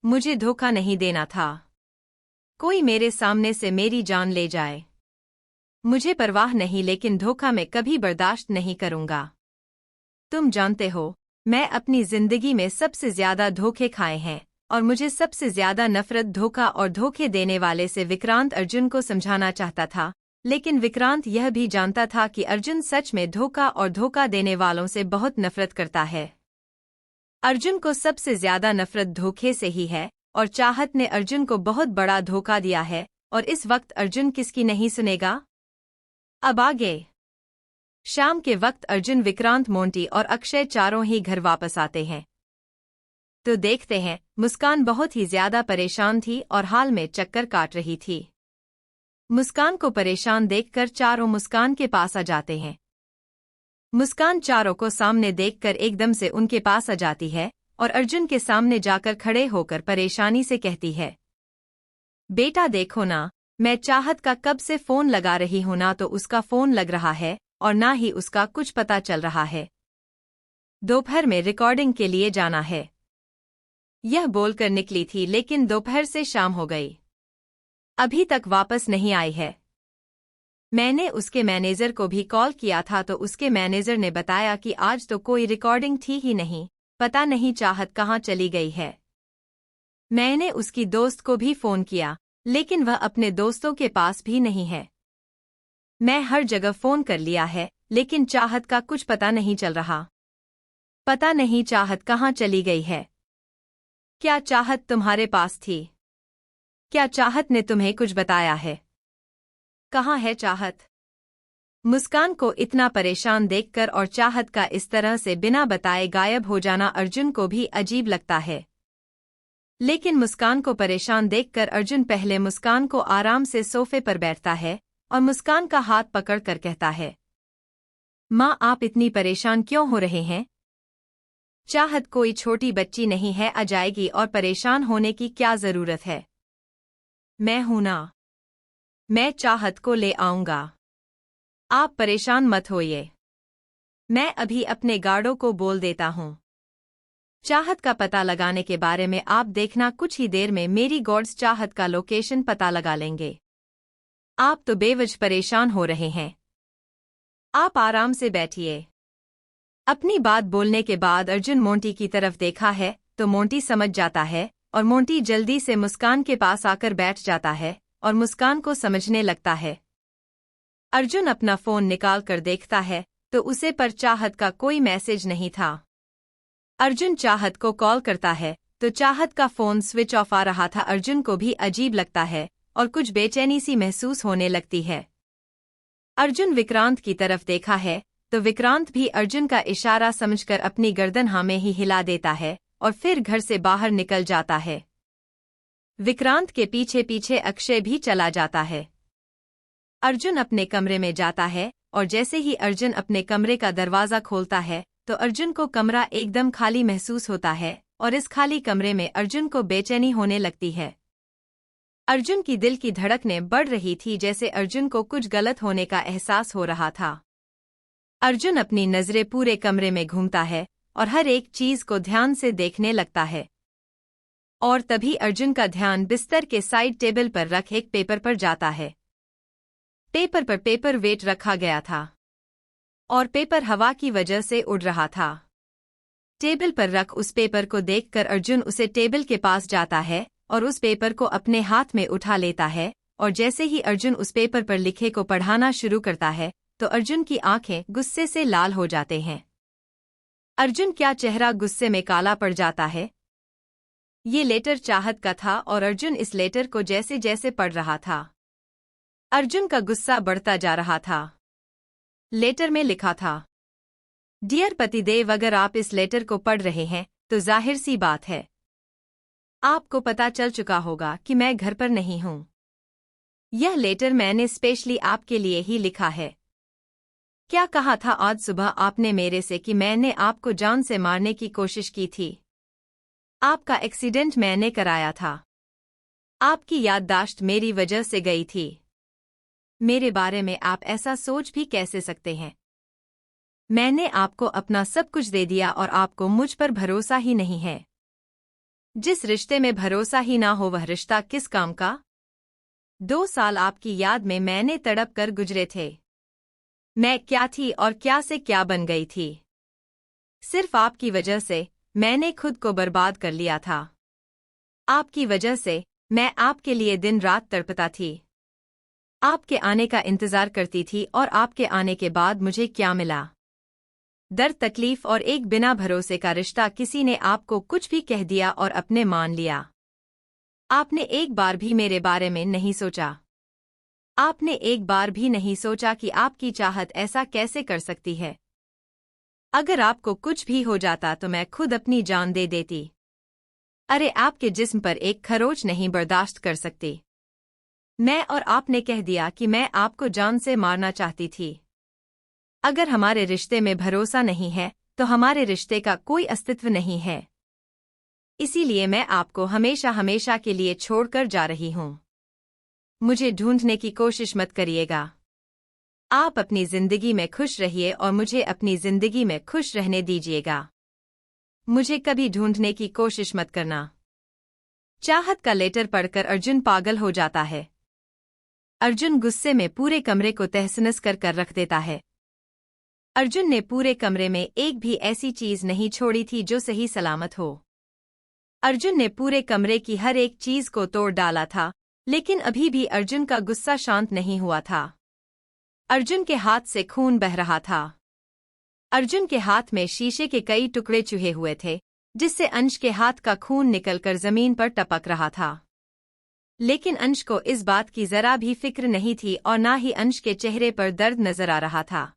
मुझे धोखा नहीं देना था। कोई मेरे सामने से मेरी जान ले जाए, मुझे परवाह नहीं, लेकिन धोखा मैं कभी बर्दाश्त नहीं करूंगा। तुम जानते हो, मैं अपनी जिंदगी में सबसे ज्यादा धोखे खाए हैं और मुझे सबसे ज्यादा नफरत धोखा और धोखे देने वाले से। विक्रांत अर्जुन को समझाना चाहता था, लेकिन विक्रांत यह भी जानता था कि अर्जुन सच में धोखा और धोखा देने वालों से बहुत नफरत करता है। अर्जुन को सबसे ज्यादा नफरत धोखे से ही है और चाहत ने अर्जुन को बहुत बड़ा धोखा दिया है, और इस वक्त अर्जुन किसकी नहीं सुनेगा। अब आगे। शाम के वक्त अर्जुन, विक्रांत, मोंटी और अक्षय चारों ही घर वापस आते हैं। तो देखते हैं, मुस्कान बहुत ही ज्यादा परेशान थी और हाल में चक्कर काट रही थी। मुस्कान को परेशान देखकर चारों मुस्कान के पास आ जाते हैं। मुस्कान चारों को सामने देखकर एकदम से उनके पास आ जाती है और अर्जुन के सामने जाकर खड़े होकर परेशानी से कहती है, बेटा देखो ना, मैं चाहत का कब से फोन लगा रही हूं, ना तो उसका फोन लग रहा है और ना ही उसका कुछ पता चल रहा है। दोपहर में रिकॉर्डिंग के लिए जाना है। यह बोलकर निकली थी, लेकिन दोपहर से शाम हो गई, अभी तक वापस नहीं आई है। मैंने उसके मैनेजर को भी कॉल किया था, तो उसके मैनेजर ने बताया कि आज तो कोई रिकॉर्डिंग थी ही नहीं, पता नहीं चाहत कहाँ चली गई है। मैंने उसकी दोस्त को भी फोन किया, लेकिन वह अपने दोस्तों के पास भी नहीं है। मैं हर जगह फोन कर लिया है, लेकिन चाहत का कुछ पता नहीं चल रहा। पता नहीं चाहत कहाँ चली गई है। क्या चाहत तुम्हारे पास थी? क्या चाहत ने तुम्हें कुछ बताया है? कहाँ है चाहत? मुस्कान को इतना परेशान देखकर और चाहत का इस तरह से बिना बताए गायब हो जाना अर्जुन को भी अजीब लगता है। लेकिन मुस्कान को परेशान देखकर अर्जुन पहले मुस्कान को आराम से सोफे पर बैठता है और मुस्कान का हाथ पकड़कर कहता है, माँ आप इतनी परेशान क्यों हो रहे हैं? चाहत कोई छोटी बच्ची नहीं है, आ जाएगी और परेशान होने की क्या जरूरत है। मैं हूं ना, मैं चाहत को ले आऊंगा, आप परेशान मत होइए। मैं अभी अपने गार्डों को बोल देता हूं। चाहत का पता लगाने के बारे में आप देखना, कुछ ही देर में मेरी गार्ड्स चाहत का लोकेशन पता लगा लेंगे। आप तो बेवजह परेशान हो रहे हैं, आप आराम से बैठिए। अपनी बात बोलने के बाद अर्जुन मोंटी की तरफ देखा है तो मोंटी समझ जाता है और मोंटी जल्दी से मुस्कान के पास आकर बैठ जाता है और मुस्कान को समझने लगता है। अर्जुन अपना फोन निकाल कर देखता है तो उसे पर चाहत का कोई मैसेज नहीं था। अर्जुन चाहत को कॉल करता है तो चाहत का फोन स्विच ऑफ आ रहा था। अर्जुन को भी अजीब लगता है और कुछ बेचैनी सी महसूस होने लगती है। अर्जुन विक्रांत की तरफ देखा है तो विक्रांत भी अर्जुन का इशारा समझकर अपनी गर्दन हाँ में ही हिला देता है और फिर घर से बाहर निकल जाता है। विक्रांत के पीछे पीछे अक्षय भी चला जाता है। अर्जुन अपने कमरे में जाता है और जैसे ही अर्जुन अपने कमरे का दरवाजा खोलता है तो अर्जुन को कमरा एकदम खाली महसूस होता है और इस खाली कमरे में अर्जुन को बेचैनी होने लगती है। अर्जुन की दिल की धड़कनें बढ़ रही थी, जैसे अर्जुन को कुछ गलत होने का एहसास हो रहा था। अर्जुन अपनी नजरें पूरे कमरे में घूमता है और हर एक चीज को ध्यान से देखने लगता है। और तभी अर्जुन का ध्यान बिस्तर के साइड टेबल पर रख एक पेपर पर जाता है। पेपर पर पेपर वेट रखा गया था और पेपर हवा की वजह से उड़ रहा था। टेबल पर रख उस पेपर को देखकर अर्जुन उसे टेबल के पास जाता है और उस पेपर को अपने हाथ में उठा लेता है और जैसे ही अर्जुन उस पेपर पर लिखे को पढ़ाना शुरू करता है तो अर्जुन की आंखें गुस्से से लाल हो जाते हैं। अर्जुन क्या चेहरा गुस्से में काला पड़ जाता है। ये लेटर चाहत का था और अर्जुन इस लेटर को जैसे जैसे पढ़ रहा था अर्जुन का गुस्सा बढ़ता जा रहा था। लेटर में लिखा था, डियर पतिदेव, अगर आप इस लेटर को पढ़ रहे हैं तो जाहिर सी बात है आपको पता चल चुका होगा कि मैं घर पर नहीं हूं। यह लेटर मैंने स्पेशली आपके लिए ही लिखा है। क्या कहा था आज सुबह आपने मेरे से कि मैंने आपको जान से मारने की कोशिश की थी। आपका एक्सीडेंट मैंने कराया था। आपकी याददाश्त मेरी वजह से गई थी। मेरे बारे में आप ऐसा सोच भी कैसे सकते हैं। मैंने आपको अपना सब कुछ दे दिया और आपको मुझ पर भरोसा ही नहीं है। जिस रिश्ते में भरोसा ही ना हो वह रिश्ता किस काम का। 2 साल आपकी याद में मैंने तड़प कर गुजरे थे। मैं क्या थी और क्या से क्या बन गई थी। सिर्फ आपकी वजह से मैंने खुद को बर्बाद कर लिया था। आपकी वजह से मैं आपके लिए दिन रात तड़पता थी। आपके आने का इंतजार करती थी और आपके आने के बाद मुझे क्या मिला। दर्द, तकलीफ और एक बिना भरोसे का रिश्ता। किसी ने आपको कुछ भी कह दिया और अपने मान लिया। आपने एक बार भी मेरे बारे में नहीं सोचा। आपने एक बार भी नहीं सोचा कि आपकी चाहत ऐसा कैसे कर सकती है। अगर आपको कुछ भी हो जाता तो मैं खुद अपनी जान दे देती। अरे आपके जिस्म पर एक खरोच नहीं बर्दाश्त कर सकती। मैं और आपने कह दिया कि मैं आपको जान से मारना चाहती थी। अगर हमारे रिश्ते में भरोसा नहीं है तो हमारे रिश्ते का कोई अस्तित्व नहीं है। इसीलिए मैं आपको हमेशा हमेशा के लिए छोड़कर जा रही हूं। मुझे ढूंढने की कोशिश मत करिएगा। आप अपनी जिंदगी में खुश रहिए और मुझे अपनी जिंदगी में खुश रहने दीजिएगा। मुझे कभी ढूंढने की कोशिश मत करना। चाहत का लेटर पढ़कर अर्जुन पागल हो जाता है। अर्जुन गुस्से में पूरे कमरे को तहस-नहस कर रख देता है। अर्जुन ने पूरे कमरे में एक भी ऐसी चीज नहीं छोड़ी थी जो सही सलामत हो। अर्जुन ने पूरे कमरे की हर एक चीज को तोड़ डाला था, लेकिन अभी भी अर्जुन का गुस्सा शांत नहीं हुआ था। अर्जुन के हाथ से खून बह रहा था। अर्जुन के हाथ में शीशे के कई टुकड़े चुहे हुए थे, जिससे अंश के हाथ का खून निकलकर जमीन पर टपक रहा था। लेकिन अंश को इस बात की जरा भी फिक्र नहीं थी और ना ही अंश के चेहरे पर दर्द नजर आ रहा था।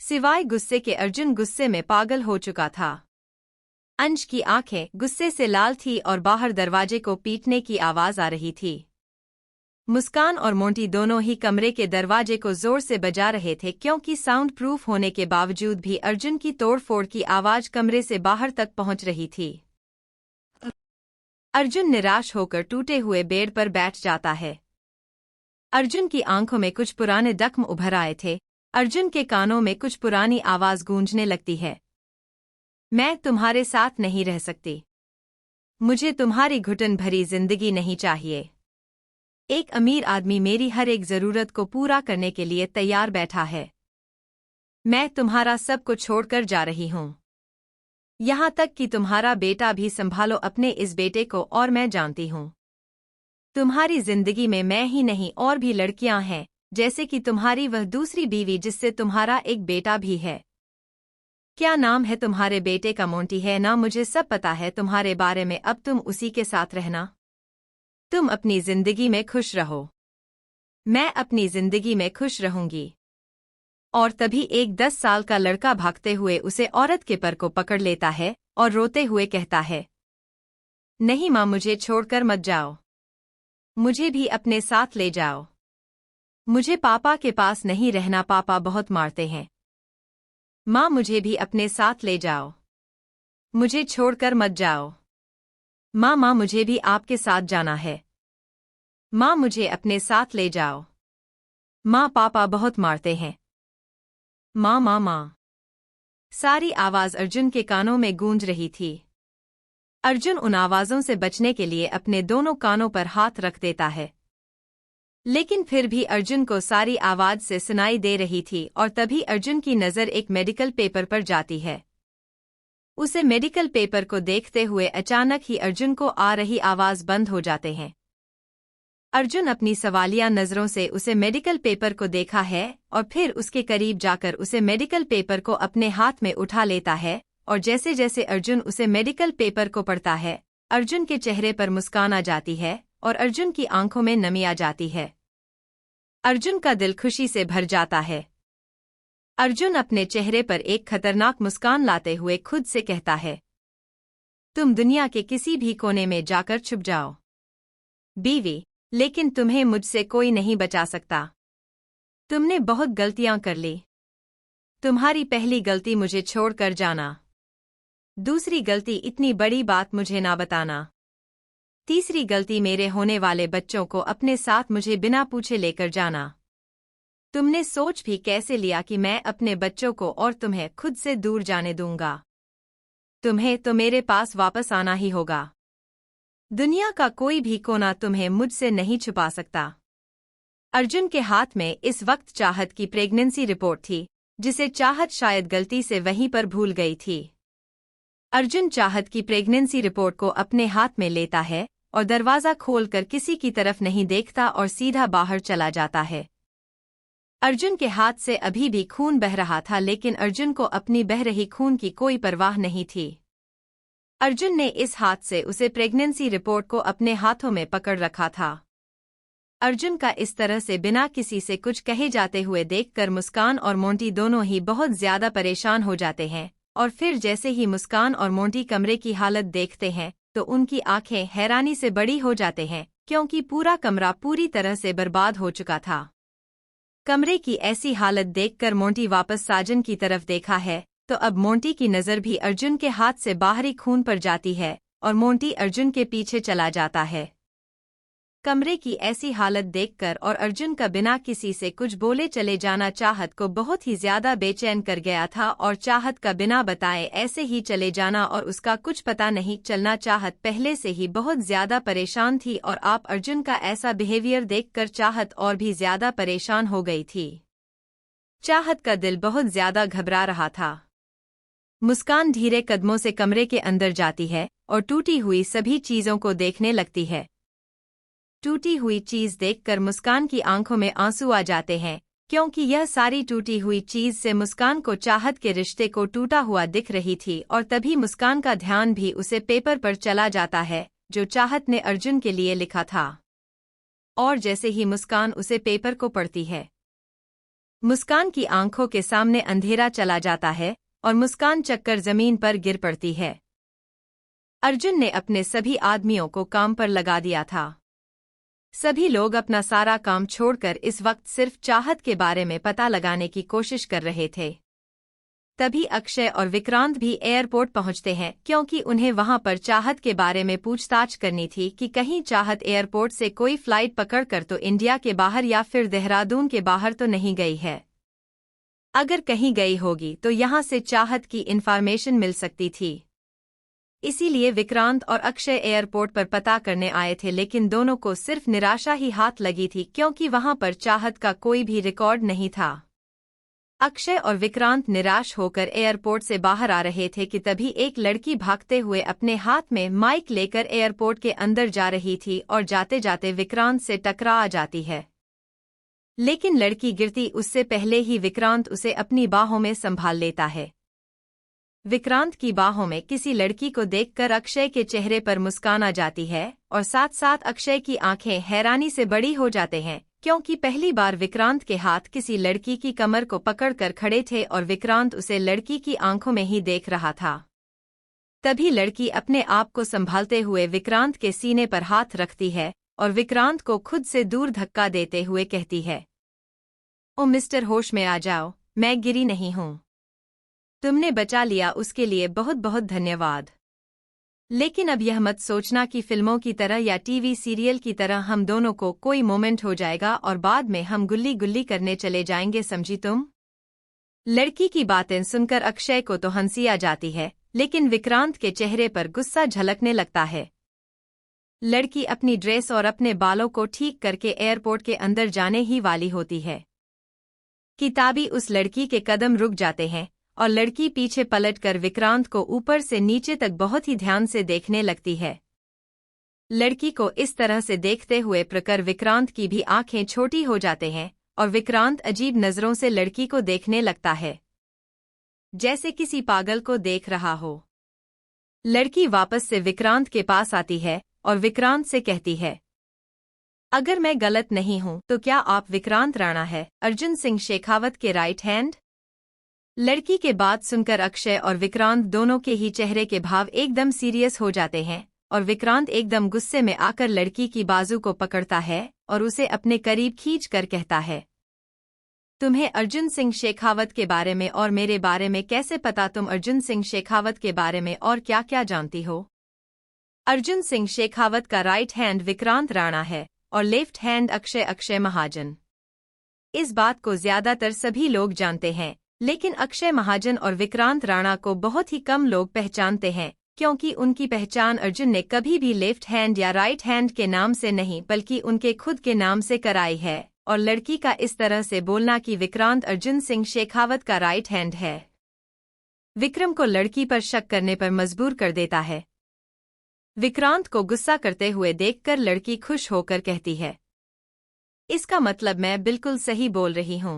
सिवाय गुस्से के अर्जुन गुस्से में पागल हो चुका था। अंश की आंखें गुस्से से लाल थी और बाहर दरवाजे को पीटने की आवाज आ रही थी। मुस्कान और मोंटी दोनों ही कमरे के दरवाजे को जोर से बजा रहे थे, क्योंकि साउंड प्रूफ होने के बावजूद भी अर्जुन की तोड़फोड़ की आवाज कमरे से बाहर तक पहुंच रही थी। अर्जुन निराश होकर टूटे हुए बेड पर बैठ जाता है। अर्जुन की आंखों में कुछ पुराने जख्म उभर आए थे। अर्जुन के कानों में कुछ पुरानी आवाज गूंजने लगती है। मैं तुम्हारे साथ नहीं रह सकती। मुझे तुम्हारी घुटन भरी जिंदगी नहीं चाहिए। एक अमीर आदमी मेरी हर एक जरूरत को पूरा करने के लिए तैयार बैठा है। मैं तुम्हारा सब कुछ छोड़कर जा रही हूं। यहां तक कि तुम्हारा बेटा भी संभालो अपने इस बेटे को, और मैं जानती हूं तुम्हारी जिंदगी में मैं ही नहीं और भी लड़कियां हैं, जैसे कि तुम्हारी वह दूसरी बीवी जिससे तुम्हारा एक बेटा भी है। क्या नाम है तुम्हारे बेटे का? मोंटी है ना? मुझे सब पता है तुम्हारे बारे में। अब तुम उसी के साथ रहना। तुम अपनी जिंदगी में खुश रहो। मैं अपनी जिंदगी में खुश रहूंगी। और तभी एक 10 साल का लड़का भागते हुए उसे औरत के पर को पकड़ लेता है और रोते हुए कहता है, नहीं माँ, मुझे छोड़कर मत जाओ। मुझे भी अपने साथ ले जाओ। मुझे पापा के पास नहीं रहना, पापा बहुत मारते हैं। माँ, मुझे भी अपने साथ ले जाओ। मुझे छोड़कर मत जाओ। माँ, मुझे भी आपके साथ जाना है। माँ, मुझे अपने साथ ले जाओ। माँ, पापा बहुत मारते हैं। माँ, माँ, माँ। सारी आवाज अर्जुन के कानों में गूंज रही थी। अर्जुन उन आवाजों से बचने के लिए अपने दोनों कानों पर हाथ रख देता है, लेकिन फिर भी अर्जुन को सारी आवाज से सुनाई दे रही थी। और तभी अर्जुन की नजर एक मेडिकल पेपर पर जाती है। उसे मेडिकल पेपर को देखते हुए अचानक ही अर्जुन को आ रही आवाज बंद हो जाते हैं। अर्जुन अपनी सवालिया नजरों से उसे मेडिकल पेपर को देखा है और फिर उसके करीब जाकर उसे मेडिकल पेपर को अपने हाथ में उठा लेता है। और जैसे जैसे अर्जुन उसे मेडिकल पेपर को पढ़ता है, अर्जुन के चेहरे पर मुस्कान आ जाती है और अर्जुन की आंखों में नमी आ जाती है। अर्जुन का दिल खुशी से भर जाता है। अर्जुन अपने चेहरे पर एक खतरनाक मुस्कान लाते हुए खुद से कहता है, तुम दुनिया के किसी भी कोने में जाकर छुप जाओ बीवी, लेकिन तुम्हें मुझसे कोई नहीं बचा सकता। तुमने बहुत गलतियां कर ली। तुम्हारी पहली गलती मुझे छोड़कर जाना। दूसरी गलती इतनी बड़ी बात मुझे ना बताना। तीसरी गलती मेरे होने वाले बच्चों को अपने साथ मुझे बिना पूछे लेकर जाना। तुमने सोच भी कैसे लिया कि मैं अपने बच्चों को और तुम्हें खुद से दूर जाने दूंगा? तुम्हें तो मेरे पास वापस आना ही होगा। दुनिया का कोई भी कोना तुम्हें मुझसे नहीं छुपा सकता। अर्जुन के हाथ में इस वक्त चाहत की प्रेगनेंसी रिपोर्ट थी, जिसे चाहत शायद गलती से वहीं पर भूल गई थी। अर्जुन चाहत की प्रेगनेंसी रिपोर्ट को अपने हाथ में लेता है और दरवाजा खोलकर किसी की तरफ नहीं देखता और सीधा बाहर चला जाता है। अर्जुन के हाथ से अभी भी खून बह रहा था, लेकिन अर्जुन को अपनी बह रही खून की कोई परवाह नहीं थी। अर्जुन ने इस हाथ से उसे प्रेगनेंसी रिपोर्ट को अपने हाथों में पकड़ रखा था। अर्जुन का इस तरह से बिना किसी से कुछ कहे जाते हुए देखकर मुस्कान और मोंटी दोनों ही बहुत ज्यादा परेशान हो जाते हैं, और फिर जैसे ही मुस्कान और मोंटी कमरे की हालत देखते हैं तो उनकी आंखें हैरानी से बड़ी हो जाते हैं, क्योंकि पूरा कमरा पूरी तरह से बर्बाद हो चुका था। कमरे की ऐसी हालत देखकर मोंटी वापस साजन की तरफ देखा है, तो अब मोंटी की नज़र भी अर्जुन के हाथ से बाहरी खून पर जाती है और मोंटी अर्जुन के पीछे चला जाता है। कमरे की ऐसी हालत देखकर और अर्जुन का बिना किसी से कुछ बोले चले जाना चाहत को बहुत ही ज्यादा बेचैन कर गया था, और चाहत का बिना बताए ऐसे ही चले जाना और उसका कुछ पता नहीं चलना, चाहत पहले से ही बहुत ज्यादा परेशान थी और आप अर्जुन का ऐसा बिहेवियर देखकर चाहत और भी ज्यादा परेशान हो गई थी। चाहत का दिल बहुत ज्यादा घबरा रहा था। मुस्कान धीरे कदमों से कमरे के अंदर जाती है और टूटी हुई सभी चीजों को देखने लगती है। टूटी हुई चीज देखकर मुस्कान की आंखों में आंसू आ जाते हैं, क्योंकि यह सारी टूटी हुई चीज से मुस्कान को चाहत के रिश्ते को टूटा हुआ दिख रही थी। और तभी मुस्कान का ध्यान भी उसे पेपर पर चला जाता है जो चाहत ने अर्जुन के लिए लिखा था। और जैसे ही मुस्कान उसे पेपर को पढ़ती है, मुस्कान की आंखों के सामने अंधेरा चला जाता है और मुस्कान चक्कर जमीन पर गिर पड़ती है। अर्जुन ने अपने सभी आदमियों को काम पर लगा दिया था। सभी लोग अपना सारा काम छोड़कर इस वक्त सिर्फ चाहत के बारे में पता लगाने की कोशिश कर रहे थे। तभी अक्षय और विक्रांत भी एयरपोर्ट पहुंचते हैं, क्योंकि उन्हें वहां पर चाहत के बारे में पूछताछ करनी थी कि कहीं चाहत एयरपोर्ट से कोई फ्लाइट पकड़कर तो इंडिया के बाहर या फिर देहरादून के बाहर तो नहीं गई है। अगर कहीं गई होगी तो यहां से चाहत की इन्फॉर्मेशन मिल सकती थी। इसीलिए विक्रांत और अक्षय एयरपोर्ट पर पता करने आए थे, लेकिन दोनों को सिर्फ निराशा ही हाथ लगी थी, क्योंकि वहां पर चाहत का कोई भी रिकॉर्ड नहीं था। अक्षय और विक्रांत निराश होकर एयरपोर्ट से बाहर आ रहे थे कि तभी एक लड़की भागते हुए अपने हाथ में माइक लेकर एयरपोर्ट के अंदर जा रही थी और जाते जाते विक्रांत से टकरा आ जाती है। लेकिन लड़की गिरती उससे पहले ही विक्रांत उसे अपनी बाहों में संभाल लेता है। विक्रांत की बाहों में किसी लड़की को देखकर अक्षय के चेहरे पर मुस्कान आ जाती है और साथ साथ अक्षय की आंखें हैरानी से बड़ी हो जाते हैं, क्योंकि पहली बार विक्रांत के हाथ किसी लड़की की कमर को पकड़कर खड़े थे और विक्रांत उसे लड़की की आंखों में ही देख रहा था। तभी लड़की अपने आप को संभालते हुए विक्रांत के सीने पर हाथ रखती है और विक्रांत को खुद से दूर धक्का देते हुए कहती है, ओ मिस्टर, होश में आ जाओ, मैं गिरी नहीं हूं। तुमने बचा लिया, उसके लिए बहुत बहुत धन्यवाद। लेकिन अब यह मत सोचना कि फिल्मों की तरह या टीवी सीरियल की तरह हम दोनों को कोई मोमेंट हो जाएगा और बाद में हम गुल्ली गुल्ली करने चले जाएंगे, समझी तुम? लड़की की बातें सुनकर अक्षय को तो हंसी आ जाती है, लेकिन विक्रांत के चेहरे पर गुस्सा झलकने लगता है। लड़की अपनी ड्रेस और अपने बालों को ठीक करके एयरपोर्ट के अंदर जाने ही वाली होती है कि तभी उस लड़की के कदम रुक जाते हैं और लड़की पीछे पलटकर विक्रांत को ऊपर से नीचे तक बहुत ही ध्यान से देखने लगती है। लड़की को इस तरह से देखते हुए प्रकर विक्रांत की भी आंखें छोटी हो जाते हैं और विक्रांत अजीब नजरों से लड़की को देखने लगता है, जैसे किसी पागल को देख रहा हो। लड़की वापस से विक्रांत के पास आती है और विक्रांत से कहती है, अगर मैं गलत नहीं हूं तो क्या आप विक्रांत राणा है, अर्जुन सिंह शेखावत के राइट हैंड? लड़की के बात सुनकर अक्षय और विक्रांत दोनों के ही चेहरे के भाव एकदम सीरियस हो जाते हैं और विक्रांत एकदम गुस्से में आकर लड़की की बाजू को पकड़ता है और उसे अपने करीब खींच कर कहता है, तुम्हें अर्जुन सिंह शेखावत के बारे में और मेरे बारे में कैसे पता? तुम अर्जुन सिंह शेखावत के बारे में और क्या क्या जानती हो? अर्जुन सिंह शेखावत का राइट हैंड विक्रांत राणा है और लेफ्ट हैंड अक्षय महाजन। इस बात को ज्यादातर सभी लोग जानते हैं, लेकिन अक्षय महाजन और विक्रांत राणा को बहुत ही कम लोग पहचानते हैं, क्योंकि उनकी पहचान अर्जुन ने कभी भी लेफ्ट हैंड या राइट हैंड के नाम से नहीं बल्कि उनके खुद के नाम से कराई है, और लड़की का इस तरह से बोलना कि विक्रांत अर्जुन सिंह शेखावत का राइट हैंड है, विक्रम को लड़की पर शक करने पर मजबूर कर देता है। विक्रांत को गुस्सा करते हुए देखकर लड़की खुश होकर कहती है, इसका मतलब मैं बिल्कुल सही बोल रही हूँ।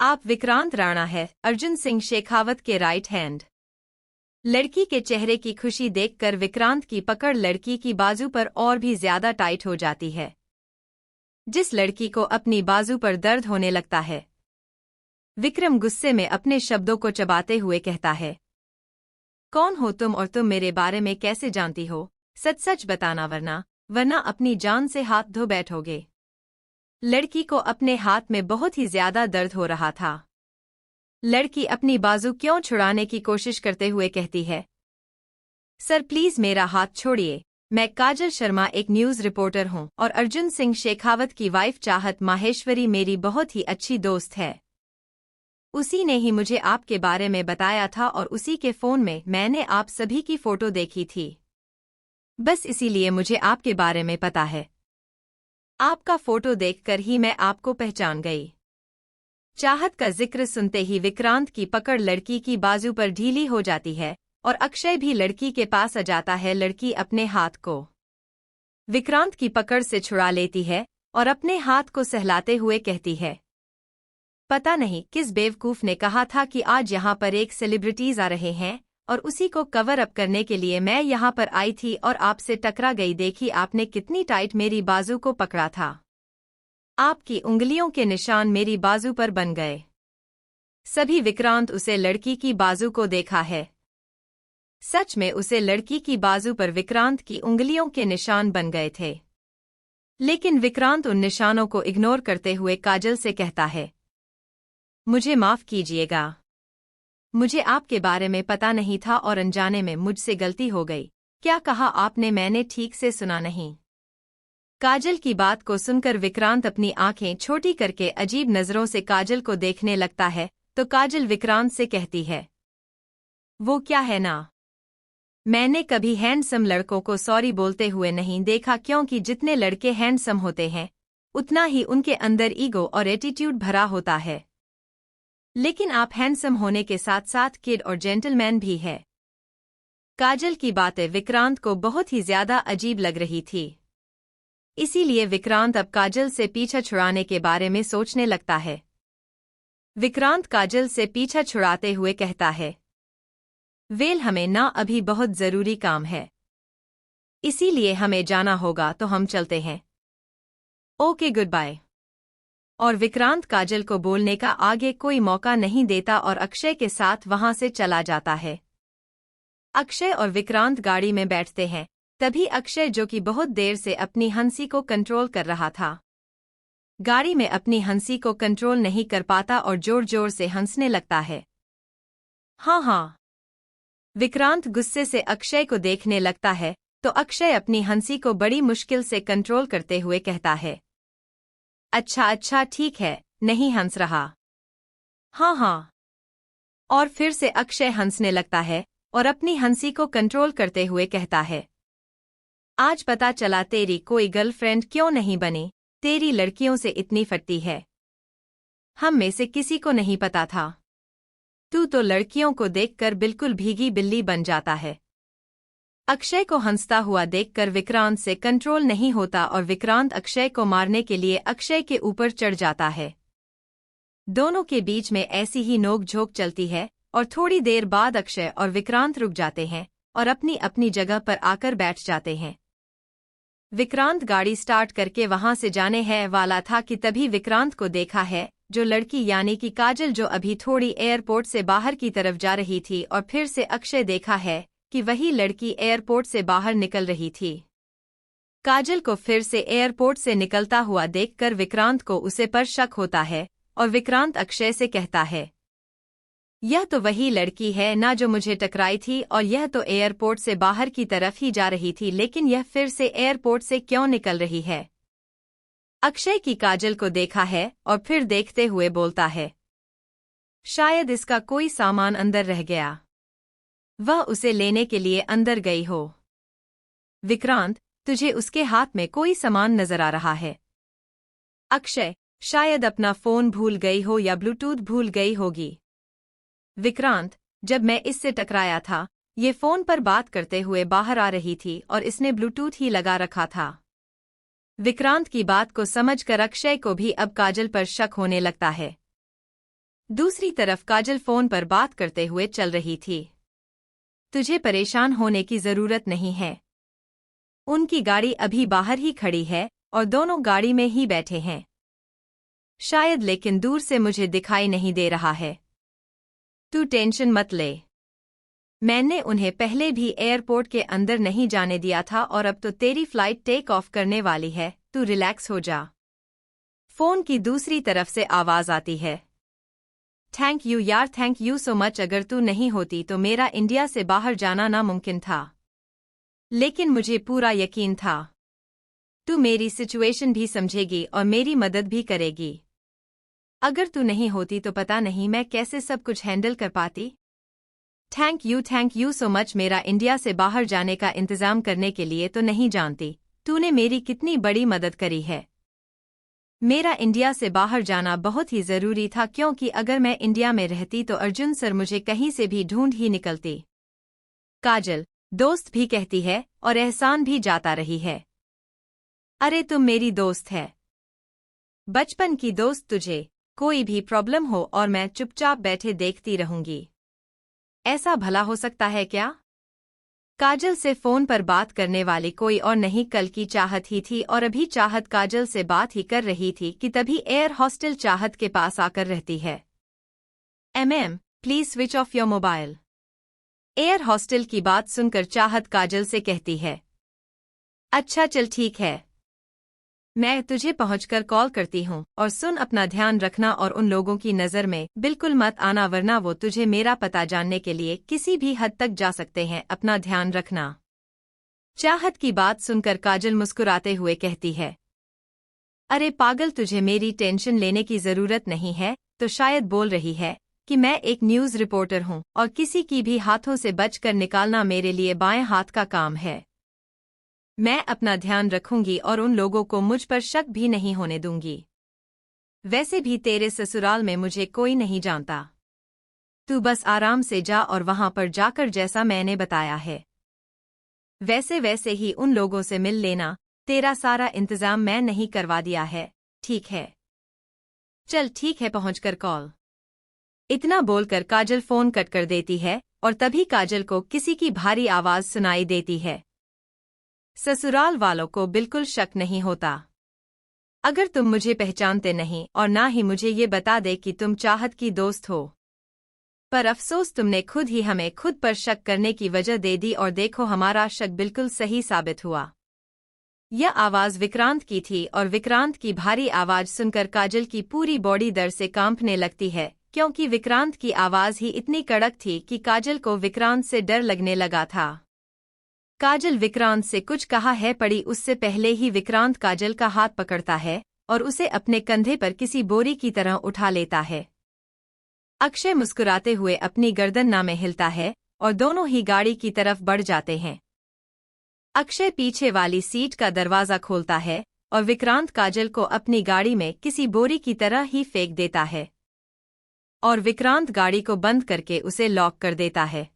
आप विक्रांत राणा है, अर्जुन सिंह शेखावत के राइट हैंड। लड़की के चेहरे की खुशी देखकर विक्रांत की पकड़ लड़की की बाजू पर और भी ज्यादा टाइट हो जाती है, जिस लड़की को अपनी बाजू पर दर्द होने लगता है। विक्रम गुस्से में अपने शब्दों को चबाते हुए कहता है, कौन हो तुम और तुम मेरे बारे में कैसे जानती हो? सच सच बताना वरना अपनी जान से हाथ धो बैठोगे। लड़की को अपने हाथ में बहुत ही ज्यादा दर्द हो रहा था। लड़की अपनी बाजू क्यों छुड़ाने की कोशिश करते हुए कहती है, सर प्लीज मेरा हाथ छोड़िए, मैं काजल शर्मा एक न्यूज रिपोर्टर हूं और अर्जुन सिंह शेखावत की वाइफ चाहत माहेश्वरी मेरी बहुत ही अच्छी दोस्त है। उसी ने ही मुझे आपके बारे में बताया था और उसी के फोन में मैंने आप सभी की फोटो देखी थी। बस इसीलिए मुझे आपके बारे में पता है। आपका फोटो देखकर ही मैं आपको पहचान गई। चाहत का जिक्र सुनते ही विक्रांत की पकड़ लड़की की बाजू पर ढीली हो जाती है और अक्षय भी लड़की के पास आ जाता है। लड़की अपने हाथ को विक्रांत की पकड़ से छुड़ा लेती है और अपने हाथ को सहलाते हुए कहती है, पता नहीं किस बेवकूफ ने कहा था कि आज यहाँ पर एक सेलिब्रिटीज आ रहे हैं और उसी को कवर अप करने के लिए मैं यहाँ पर आई थी और आपसे टकरा गई। देखी आपने कितनी टाइट मेरी बाजू को पकड़ा था। आपकी उंगलियों के निशान मेरी बाजू पर बन गए। सभी विक्रांत उसे लड़की की बाजू को देखा है। सच में उसे लड़की की बाजू पर विक्रांत की उंगलियों के निशान बन गए थे। लेकिन विक्रांत उन निशानों को इग्नोर करते हुए काजल से कहता है, मुझे माफ कीजिएगा, मुझे आपके बारे में पता नहीं था और अनजाने में मुझसे गलती हो गई। क्या कहा आपने? मैंने ठीक से सुना नहीं। काजल की बात को सुनकर विक्रांत अपनी आंखें छोटी करके अजीब नजरों से काजल को देखने लगता है तो काजल विक्रांत से कहती है, वो क्या है ना, मैंने कभी हैंडसम लड़कों को सॉरी बोलते हुए नहीं देखा, क्योंकि जितने लड़के हैंडसम होते हैं उतना ही उनके अंदर ईगो और एटीट्यूड भरा होता है। लेकिन आप हैंडसम होने के साथ साथ किड और जेंटलमैन भी है। काजल की बातें विक्रांत को बहुत ही ज्यादा अजीब लग रही थी। इसीलिए विक्रांत अब काजल से पीछा छुड़ाने के बारे में सोचने लगता है। विक्रांत काजल से पीछा छुड़ाते हुए कहता है, वेल हमें ना अभी बहुत जरूरी काम है, इसीलिए हमें जाना होगा तो हम चलते हैं। Okay goodbye. और विक्रांत काजल को बोलने का आगे कोई मौका नहीं देता और अक्षय के साथ वहां से चला जाता है। अक्षय और विक्रांत गाड़ी में बैठते हैं। तभी अक्षय, जो कि बहुत देर से अपनी हंसी को कंट्रोल कर रहा था, गाड़ी में अपनी हंसी को कंट्रोल नहीं कर पाता और जोर जोर से हंसने लगता है। हाँ। विक्रांत गुस्से से अक्षय को देखने लगता है तो अक्षय अपनी हंसी को बड़ी मुश्किल से कंट्रोल करते हुए कहता है, अच्छा ठीक है, नहीं हंस रहा। हाँ। और फिर से अक्षय हंसने लगता है और अपनी हंसी को कंट्रोल करते हुए कहता है, आज पता चला तेरी कोई गर्लफ्रेंड क्यों नहीं बनी, तेरी लड़कियों से इतनी फटती है। हम में से किसी को नहीं पता था। तू तो लड़कियों को देखकर बिल्कुल भीगी बिल्ली बन जाता है। अक्षय को हंसता हुआ देखकर विक्रांत से कंट्रोल नहीं होता और विक्रांत अक्षय को मारने के लिए अक्षय के ऊपर चढ़ जाता है। दोनों के बीच में ऐसी ही नोक-झोंक चलती है और थोड़ी देर बाद अक्षय और विक्रांत रुक जाते हैं और अपनी अपनी जगह पर आकर बैठ जाते हैं। विक्रांत गाड़ी स्टार्ट करके वहां से जाने है वाला था कि तभी विक्रांत को देखा है जो लड़की यानी कि काजल, जो अभी थोड़ी एयरपोर्ट से बाहर की तरफ जा रही थी, और फिर से अक्षय देखा है कि वही लड़की एयरपोर्ट से बाहर निकल रही थी। काजल को फिर से एयरपोर्ट से निकलता हुआ देखकर विक्रांत को उसे पर शक होता है और विक्रांत अक्षय से कहता है, यह तो वही लड़की है ना जो मुझे टकराई थी, और यह तो एयरपोर्ट से बाहर की तरफ ही जा रही थी, लेकिन यह फिर से एयरपोर्ट से क्यों निकल रही है? अक्षय की काजल को देखा है और फिर देखते हुए बोलता है, शायद इसका कोई सामान अंदर रह गया। वह उसे लेने के लिए अंदर गई हो। विक्रांत, तुझे उसके हाथ में कोई सामान नजर आ रहा है। अक्षय, शायद अपना फोन भूल गई हो या ब्लूटूथ भूल गई होगी। विक्रांत, जब मैं इससे टकराया था, ये फोन पर बात करते हुए बाहर आ रही थी और इसने ब्लूटूथ ही लगा रखा था। विक्रांत की बात को समझकर अक्षय को भी अब काजल पर शक होने लगता है। दूसरी तरफ काजल फोन पर बात करते हुए चल रही थी। तुझे परेशान होने की जरूरत नहीं है। उनकी गाड़ी अभी बाहर ही खड़ी है और दोनों गाड़ी में ही बैठे हैं। शायद, लेकिन दूर से मुझे दिखाई नहीं दे रहा है। तू टेंशन मत ले। मैंने उन्हें पहले भी एयरपोर्ट के अंदर नहीं जाने दिया था और अब तो तेरी फ्लाइट टेक ऑफ करने वाली है, तू रिलैक्स हो जा। फोन की दूसरी तरफ से आवाज आती है। थैंक यू यार, थैंक यू सो मच। अगर तू नहीं होती तो मेरा इंडिया से बाहर जाना नामुमकिन था। लेकिन मुझे पूरा यकीन था तू मेरी सिचुएशन भी समझेगी और मेरी मदद भी करेगी। अगर तू नहीं होती तो पता नहीं मैं कैसे सब कुछ हैंडल कर पाती। Thank you so much. मेरा इंडिया से बाहर जाने का इंतजाम करने के लिए तो नहीं जानती तूने मेरी कितनी बड़ी मदद करी है। मेरा इंडिया से बाहर जाना बहुत ही जरूरी था, क्योंकि अगर मैं इंडिया में रहती तो अर्जुन सर मुझे कहीं से भी ढूंढ ही निकलती। काजल, दोस्त भी कहती है और एहसान भी जाता रही है। अरे तुम मेरी दोस्त है, बचपन की दोस्त। तुझे कोई भी प्रॉब्लम हो और मैं चुपचाप बैठे देखती रहूंगी। ऐसा भला हो सकता है क्या? काजल से फोन पर बात करने वाली कोई और नहीं कल की चाहत ही थी और अभी चाहत काजल से बात ही कर रही थी कि तभी एयर हॉस्टल चाहत के पास आकर रहती है। Please switch off your mobile. Air hostel की बात सुनकर चाहत काजल से कहती है। अच्छा चल ठीक है, मैं तुझे पहुंचकर कॉल करती हूँ। और सुन, अपना ध्यान रखना और उन लोगों की नज़र में बिल्कुल मत आना, वरना वो तुझे मेरा पता जानने के लिए किसी भी हद तक जा सकते हैं। अपना ध्यान रखना। चाहत की बात सुनकर काजल मुस्कुराते हुए कहती है। अरे पागल, तुझे मेरी टेंशन लेने की जरूरत नहीं है। तो शायद बोल रही है कि मैं एक न्यूज़ रिपोर्टर हूँ और किसी की भी हाथों से बचकर निकालना मेरे लिए बाएं हाथ का काम है। मैं अपना ध्यान रखूंगी और उन लोगों को मुझ पर शक भी नहीं होने दूंगी। वैसे भी तेरे ससुराल में मुझे कोई नहीं जानता। तू बस आराम से जा और वहां पर जाकर जैसा मैंने बताया है वैसे ही उन लोगों से मिल लेना। तेरा सारा इंतजाम मैं नहीं करवा दिया है, ठीक है? चल ठीक है, पहुंचकर कॉल। इतना बोलकर काजल फोन कट कर देती है और तभी काजल को किसी की भारी आवाज सुनाई देती है। ससुराल वालों को बिल्कुल शक नहीं होता। अगर तुम मुझे पहचानते नहीं और ना ही मुझे ये बता दे कि तुम चाहत की दोस्त हो, पर अफसोस तुमने खुद ही हमें खुद पर शक करने की वजह दे दी और देखो हमारा शक बिल्कुल सही साबित हुआ। यह आवाज विक्रांत की थी और विक्रांत की भारी आवाज सुनकर काजल की पूरी बॉडी डर से कांपने लगती है, क्योंकि विक्रांत की आवाज ही इतनी कड़क थी कि काजल को विक्रांत से डर लगने लगा था। काजल विक्रांत से कुछ कहा है पड़ी उससे पहले ही विक्रांत काजल का हाथ पकड़ता है और उसे अपने कंधे पर किसी बोरी की तरह उठा लेता है। अक्षय मुस्कुराते हुए अपनी गर्दन ना में हिलता है और दोनों ही गाड़ी की तरफ बढ़ जाते हैं। अक्षय पीछे वाली सीट का दरवाजा खोलता है और विक्रांत काजल को अपनी गाड़ी में किसी बोरी की तरह ही फेंक देता है और विक्रांत गाड़ी को बंद करके उसे लॉक कर देता है।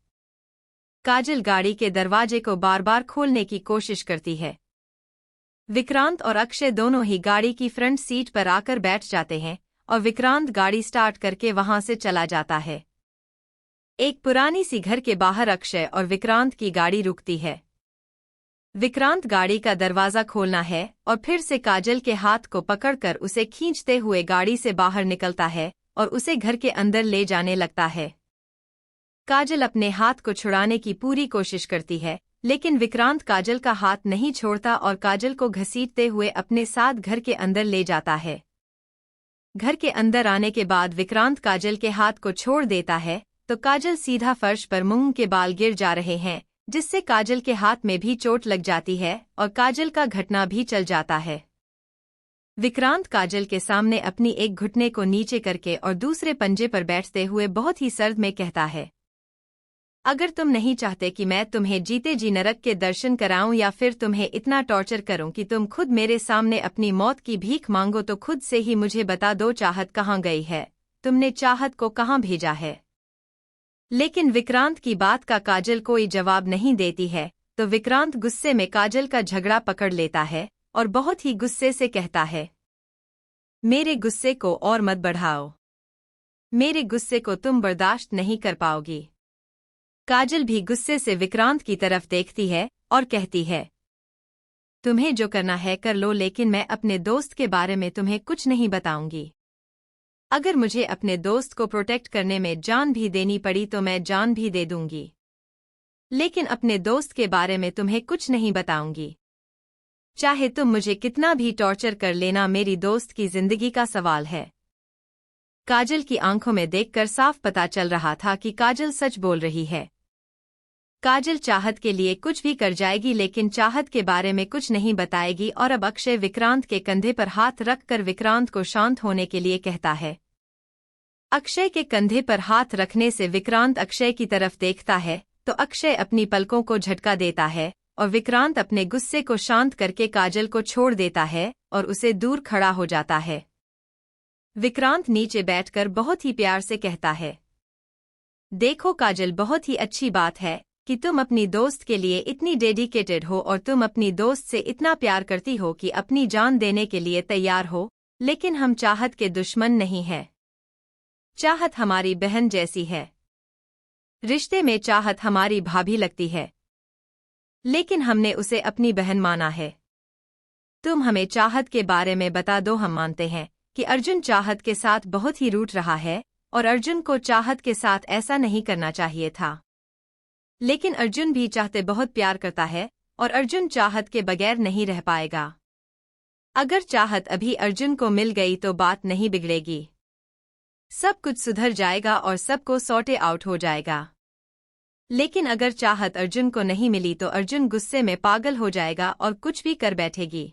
काजल गाड़ी के दरवाजे को बार बार खोलने की कोशिश करती है। विक्रांत और अक्षय दोनों ही गाड़ी की फ्रंट सीट पर आकर बैठ जाते हैं और विक्रांत गाड़ी स्टार्ट करके वहां से चला जाता है। एक पुरानी सी घर के बाहर अक्षय और विक्रांत की गाड़ी रुकती है। विक्रांत गाड़ी का दरवाजा खोलना है और फिर से काजल के हाथ को पकड़कर उसे खींचते हुए गाड़ी से बाहर निकलता है और उसे घर के अंदर ले जाने लगता है। काजल अपने हाथ को छुड़ाने की पूरी कोशिश करती है, लेकिन विक्रांत काजल का हाथ नहीं छोड़ता और काजल को घसीटते हुए अपने साथ घर के अंदर ले जाता है। घर के अंदर आने के बाद विक्रांत काजल के हाथ को छोड़ देता है तो काजल सीधा फर्श पर मूंग के बाल गिर जा रहे हैं, जिससे काजल के हाथ में भी चोट लग जाती है और काजल का घटना भी चल जाता है। विक्रांत काजल के सामने अपनी एक घुटने को नीचे करके और दूसरे पंजे पर बैठते हुए बहुत ही सर्द में कहता है। अगर तुम नहीं चाहते कि मैं तुम्हें जीते जी नरक के दर्शन कराऊं या फिर तुम्हें इतना टॉर्चर करूं कि तुम खुद मेरे सामने अपनी मौत की भीख मांगो तो खुद से ही मुझे बता दो चाहत कहाँ गई है, तुमने चाहत को कहाँ भेजा है। लेकिन विक्रांत की बात का काजल कोई जवाब नहीं देती है, तो विक्रांत गुस्से में काजल का झगड़ा पकड़ लेता है और बहुत ही गुस्से से कहता है, मेरे गुस्से को और मत बढ़ाओ, मेरे गुस्से को तुम बर्दाश्त नहीं कर पाओगी। काजल भी गुस्से से विक्रांत की तरफ देखती है और कहती है, तुम्हें जो करना है कर लो, लेकिन मैं अपने दोस्त के बारे में तुम्हें कुछ नहीं बताऊंगी। अगर मुझे अपने दोस्त को प्रोटेक्ट करने में जान भी देनी पड़ी तो मैं जान भी दे दूंगी, लेकिन अपने दोस्त के बारे में तुम्हें कुछ नहीं बताऊंगी। चाहे तुम मुझे कितना भी टॉर्चर कर लेना, मेरी दोस्त की जिंदगी का सवाल है। काजल की आंखों में देखकर साफ पता चल रहा था कि काजल सच बोल रही है। काजल चाहत के लिए कुछ भी कर जाएगी, लेकिन चाहत के बारे में कुछ नहीं बताएगी। और अब अक्षय विक्रांत के कंधे पर हाथ रखकर विक्रांत को शांत होने के लिए कहता है। अक्षय के कंधे पर हाथ रखने से विक्रांत अक्षय की तरफ देखता है तो अक्षय अपनी पलकों को झटका देता है और विक्रांत अपने गुस्से को शांत करके काजल को छोड़ देता है और उसे दूर खड़ा हो जाता है। विक्रांत नीचे बैठकर बहुत ही प्यार से कहता है, देखो काजल, बहुत ही अच्छी बात है कि तुम अपनी दोस्त के लिए इतनी डेडिकेटेड हो और तुम अपनी दोस्त से इतना प्यार करती हो कि अपनी जान देने के लिए तैयार हो, लेकिन हम चाहत के दुश्मन नहीं हैं। चाहत हमारी बहन जैसी है, रिश्ते में चाहत हमारी भाभी लगती है, लेकिन हमने उसे अपनी बहन माना है। तुम हमें चाहत के बारे में बता दो। हम मानते हैं कि अर्जुन चाहत के साथ बहुत ही रूठ रहा है और अर्जुन को चाहत के साथ ऐसा नहीं करना चाहिए था, लेकिन अर्जुन भी चाहते बहुत प्यार करता है और अर्जुन चाहत के बगैर नहीं रह पाएगा। अगर चाहत अभी अर्जुन को मिल गई तो बात नहीं बिगड़ेगी, सब कुछ सुधर जाएगा और सबको सॉर्टे आउट हो जाएगा। लेकिन अगर चाहत अर्जुन को नहीं मिली तो अर्जुन गुस्से में पागल हो जाएगा और कुछ भी कर बैठेगी।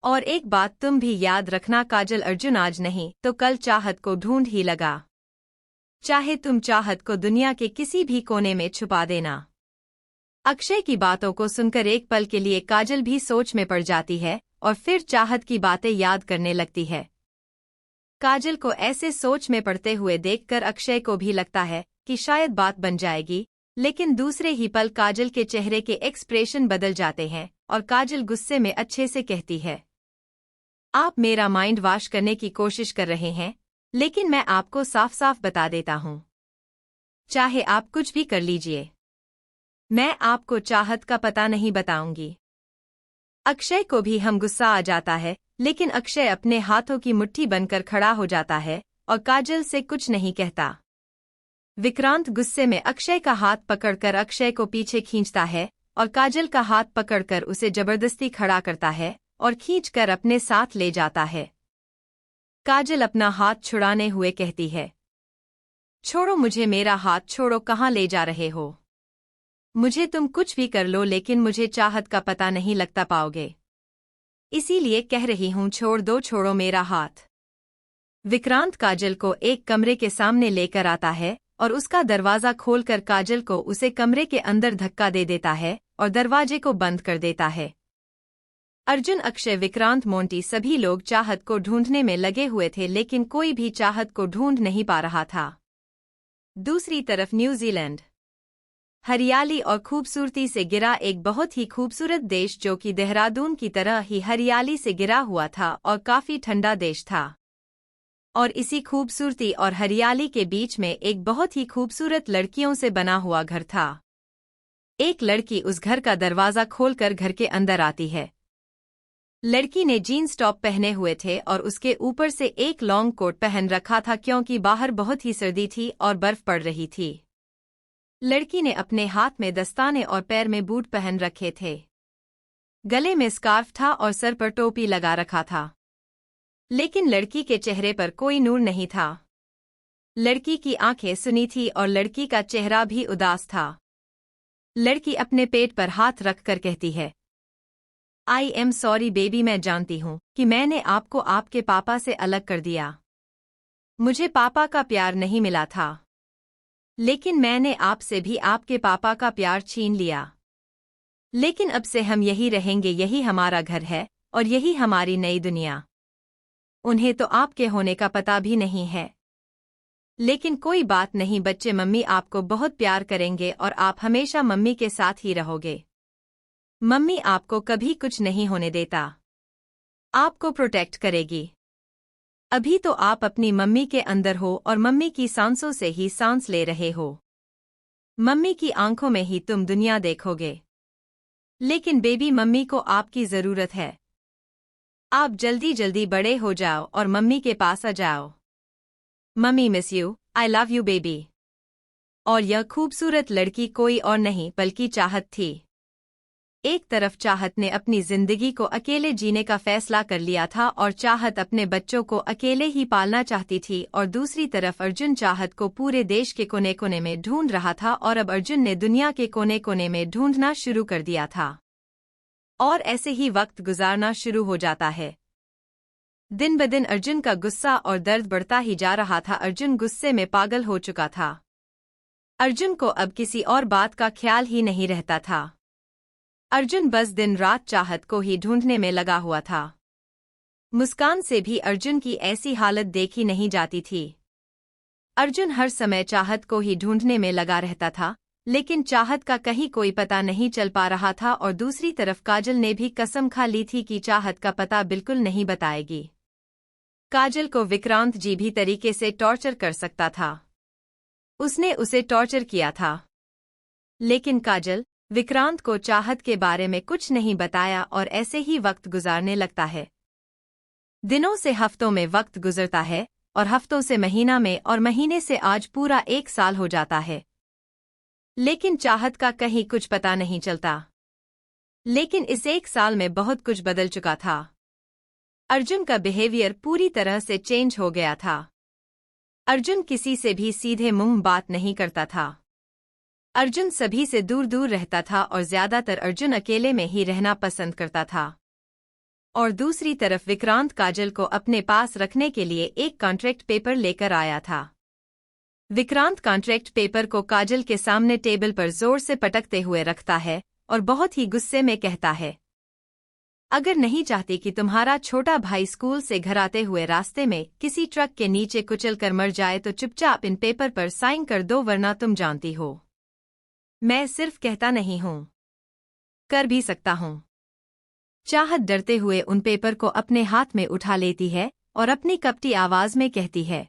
और एक बात तुम भी याद रखना काजल, अर्जुन आज नहीं तो कल चाहत को ढूंढ ही लगा, चाहे तुम चाहत को दुनिया के किसी भी कोने में छुपा देना। अक्षय की बातों को सुनकर एक पल के लिए काजल भी सोच में पड़ जाती है और फिर चाहत की बातें याद करने लगती है। काजल को ऐसे सोच में पड़ते हुए देखकर अक्षय को भी लगता है कि शायद बात बन जाएगी, लेकिन दूसरे ही पल काजल के चेहरे के एक्सप्रेशन बदल जाते हैं और काजल गुस्से में अच्छे से कहती है, आप मेरा माइंड वॉश करने की कोशिश कर रहे हैं, लेकिन मैं आपको साफ साफ बता देता हूं, चाहे आप कुछ भी कर लीजिए, मैं आपको चाहत का पता नहीं बताऊंगी। अक्षय को भी हम गुस्सा आ जाता है, लेकिन अक्षय अपने हाथों की मुट्ठी बनकर खड़ा हो जाता है और काजल से कुछ नहीं कहता। विक्रांत गुस्से में अक्षय का हाथ पकड़कर अक्षय को पीछे खींचता है और काजल का हाथ पकड़कर उसे जबरदस्ती खड़ा करता है और खींचकर अपने साथ ले जाता है। काजल अपना हाथ छुड़ाने हुए कहती है, छोड़ो मुझे, मेरा हाथ छोड़ो, कहाँ ले जा रहे हो? मुझे तुम कुछ भी कर लो, लेकिन मुझे चाहत का पता नहीं लगता पाओगे, इसीलिए कह रही हूं, छोड़ दो, छोड़ो मेरा हाथ। विक्रांत काजल को एक कमरे के सामने लेकर आता है और उसका दरवाजा खोलकर काजल को उसे कमरे के अंदर धक्का दे देता है और दरवाजे को बंद कर देता है। अर्जुन, अक्षय, विक्रांत, मोंटी सभी लोग चाहत को ढूंढने में लगे हुए थे, लेकिन कोई भी चाहत को ढूंढ नहीं पा रहा था। दूसरी तरफ न्यूजीलैंड हरियाली और खूबसूरती से गिरा एक बहुत ही खूबसूरत देश, जो कि देहरादून की तरह ही हरियाली से गिरा हुआ था और काफी ठंडा देश था। और इसी खूबसूरती और हरियाली के बीच में एक बहुत ही खूबसूरत लड़कियों से बना हुआ घर था। एक लड़की उस घर का दरवाजा खोलकर घर के अंदर आती है। लड़की ने जीन्स टॉप पहने हुए थे और उसके ऊपर से एक लॉन्ग कोट पहन रखा था, क्योंकि बाहर बहुत ही सर्दी थी और बर्फ पड़ रही थी। लड़की ने अपने हाथ में दस्ताने और पैर में बूट पहन रखे थे। गले में स्कार्फ था और सर पर टोपी लगा रखा था, लेकिन लड़की के चेहरे पर कोई नूर नहीं था। लड़की की आंखें सुनी थी और लड़की का चेहरा भी उदास था। लड़की अपने पेट पर हाथ रखकर कहती है, आई एम सॉरी बेबी, मैं जानती हूँ कि मैंने आपको आपके पापा से अलग कर दिया। मुझे पापा का प्यार नहीं मिला था। लेकिन मैंने आपसे भी आपके पापा का प्यार छीन लिया। लेकिन अब से हम यही रहेंगे, यही हमारा घर है और यही हमारी नई दुनिया। उन्हें तो आपके होने का पता भी नहीं है। लेकिन कोई बात नहीं बच्चे, मम्मी आपको बहुत प्यार करेंगे और आप हमेशा मम्मी के साथ ही रहोगे। मम्मी आपको कभी कुछ नहीं होने देता, आपको प्रोटेक्ट करेगी। अभी तो आप अपनी मम्मी के अंदर हो और मम्मी की सांसों से ही सांस ले रहे हो। मम्मी की आंखों में ही तुम दुनिया देखोगे। लेकिन बेबी, मम्मी को आपकी जरूरत है। आप जल्दी जल्दी बड़े हो जाओ और मम्मी के पास आ जाओ। Mummy miss you, I love you baby. और यह खूबसूरत लड़की कोई और नहीं बल्कि चाहत थी। एक तरफ चाहत ने अपनी जिंदगी को अकेले जीने का फैसला कर लिया था और चाहत अपने बच्चों को अकेले ही पालना चाहती थी, और दूसरी तरफ अर्जुन चाहत को पूरे देश के कोने कोने में ढूंढ रहा था और अब अर्जुन ने दुनिया के कोने कोने में ढूंढना शुरू कर दिया था। और ऐसे ही वक्त गुजारना शुरू हो जाता है। दिन ब दिन अर्जुन का गुस्सा और दर्द बढ़ता ही जा रहा था। अर्जुन गुस्से में पागल हो चुका था। अर्जुन को अब किसी और बात का ख्याल ही नहीं रहता था। अर्जुन बस दिन रात चाहत को ही ढूंढने में लगा हुआ था। मुस्कान से भी अर्जुन की ऐसी हालत देखी नहीं जाती थी। अर्जुन हर समय चाहत को ही ढूंढने में लगा रहता था, लेकिन चाहत का कहीं कोई पता नहीं चल पा रहा था। और दूसरी तरफ काजल ने भी कसम खा ली थी कि चाहत का पता बिल्कुल नहीं बताएगी। काजल को विक्रांत जी भी तरीके से टॉर्चर कर सकता था। उसने उसे टॉर्चर किया था, लेकिन काजल विक्रांत को चाहत के बारे में कुछ नहीं बताया और ऐसे ही वक्त गुजारने लगता है। दिनों से हफ्तों में वक्त गुजरता है और हफ्तों से महीना में और महीने से आज पूरा 1 साल हो जाता है। लेकिन चाहत का कहीं कुछ पता नहीं चलता। लेकिन इस 1 साल में बहुत कुछ बदल चुका था। अर्जुन का बिहेवियर पूरी तरह से चेंज हो गया था। अर्जुन किसी से भी सीधे मुंह बात नहीं करता था। अर्जुन सभी से दूर दूर रहता था और ज्यादातर अर्जुन अकेले में ही रहना पसंद करता था। और दूसरी तरफ विक्रांत काजल को अपने पास रखने के लिए एक कॉन्ट्रैक्ट पेपर लेकर आया था। विक्रांत कॉन्ट्रैक्ट पेपर को काजल के सामने टेबल पर जोर से पटकते हुए रखता है और बहुत ही गुस्से में कहता है, अगर नहीं चाहती कि तुम्हारा छोटा भाई स्कूल से घर आते हुए रास्ते में किसी ट्रक के नीचे कुचल कर मर जाए तो चुपचाप इन पेपर पर साइन कर दो, वरना तुम जानती हो मैं सिर्फ कहता नहीं हूं, कर भी सकता हूं। चाहत डरते हुए उन पेपर को अपने हाथ में उठा लेती है और अपनी कपटी आवाज में कहती है,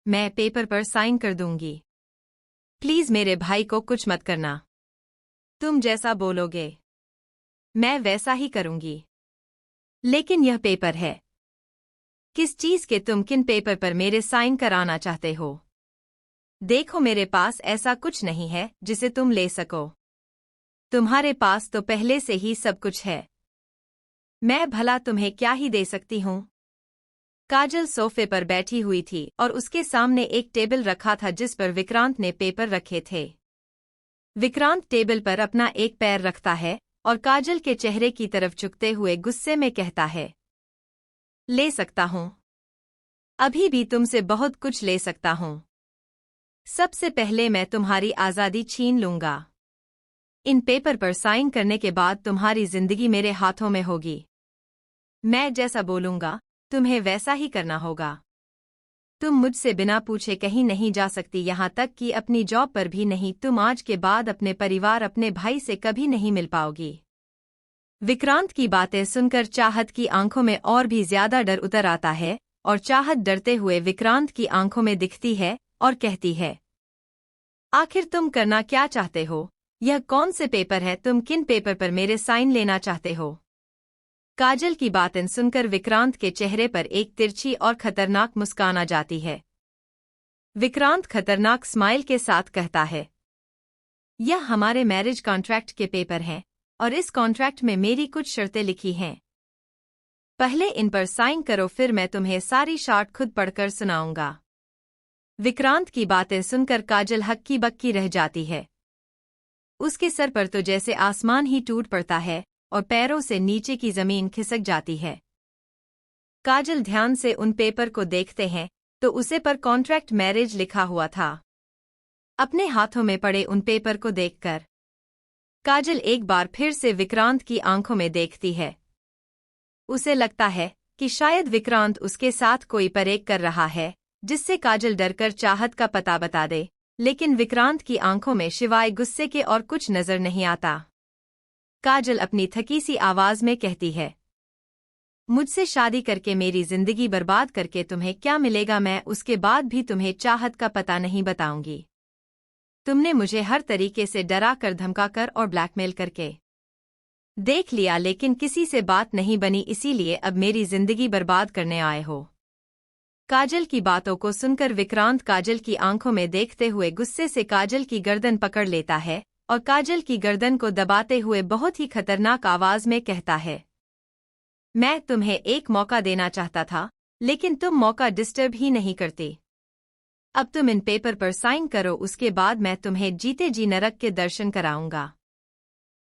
मैं पेपर पर साइन कर दूंगी। प्लीज मेरे भाई को कुछ मत करना। तुम जैसा बोलोगे मैं वैसा ही करूंगी। लेकिन यह पेपर है। किस चीज के तुम किन पेपर पर मेरे साइन कराना चाहते हो? देखो, मेरे पास ऐसा कुछ नहीं है जिसे तुम ले सको। तुम्हारे पास तो पहले से ही सब कुछ है। मैं भला तुम्हें क्या ही दे सकती हूं? काजल सोफे पर बैठी हुई थी और उसके सामने एक टेबल रखा था जिस पर विक्रांत ने पेपर रखे थे। विक्रांत टेबल पर अपना एक पैर रखता है और काजल के चेहरे की तरफ झुकते हुए गुस्से में कहता है, ले सकता हूं। अभी भी तुमसे बहुत कुछ ले सकता हूं। सबसे पहले मैं तुम्हारी आजादी छीन लूंगा। इन पेपर पर साइन करने के बाद तुम्हारी जिंदगी मेरे हाथों में होगी। मैं जैसा बोलूंगा तुम्हें वैसा ही करना होगा। तुम मुझसे बिना पूछे कहीं नहीं जा सकती, यहां तक कि अपनी जॉब पर भी नहीं। तुम आज के बाद अपने परिवार, अपने भाई से कभी नहीं मिल पाओगी। विक्रांत की बातें सुनकर चाहत की आंखों में और भी ज्यादा डर उतर आता है और चाहत डरते हुए विक्रांत की आंखों में दिखती है और कहती है, आखिर तुम करना क्या चाहते हो? यह कौन से पेपर है? तुम किन पेपर पर मेरे साइन लेना चाहते हो? काजल की बातें सुनकर विक्रांत के चेहरे पर एक तिरछी और खतरनाक मुस्कान आ जाती है। विक्रांत खतरनाक स्माइल के साथ कहता है, यह हमारे मैरिज कॉन्ट्रैक्ट के पेपर हैं और इस कॉन्ट्रैक्ट में मेरी कुछ शर्तें लिखी हैं। पहले इन पर साइन करो, फिर मैं तुम्हें सारी शर्त खुद पढ़कर सुनाऊंगा। विक्रांत की बातें सुनकर काजल हक्की बक्की रह जाती है। उसके सर पर तो जैसे आसमान ही टूट पड़ता है और पैरों से नीचे की जमीन खिसक जाती है। काजल ध्यान से उन पेपर को देखते हैं तो उसे पर कॉन्ट्रैक्ट मैरिज लिखा हुआ था। अपने हाथों में पड़े उन पेपर को देखकर काजल एक बार फिर से विक्रांत की आंखों में देखती है। उसे लगता है कि शायद विक्रांत उसके साथ कोई परेड कर रहा है, जिससे काजल डरकर चाहत का पता बता दे, लेकिन विक्रांत की आंखों में सिवाय गुस्से के और कुछ नजर नहीं आता। काजल अपनी थकी सी आवाज में कहती है, मुझसे शादी करके मेरी जिंदगी बर्बाद करके तुम्हें क्या मिलेगा? मैं उसके बाद भी तुम्हें चाहत का पता नहीं बताऊंगी। तुमने मुझे हर तरीके से डरा कर, धमका कर और ब्लैकमेल करके देख लिया, लेकिन किसी से बात नहीं बनी, इसीलिए अब मेरी जिंदगी बर्बाद करने आए हो। काजल की बातों को सुनकर विक्रांत काजल की आंखों में देखते हुए गुस्से से काजल की गर्दन पकड़ लेता है और काजल की गर्दन को दबाते हुए बहुत ही खतरनाक आवाज में कहता है, मैं तुम्हें एक मौका देना चाहता था, लेकिन तुम मौका डिस्टर्ब ही नहीं करते। अब तुम इन पेपर पर साइन करो, उसके बाद मैं तुम्हें जीते जी नरक के दर्शन कराऊंगा।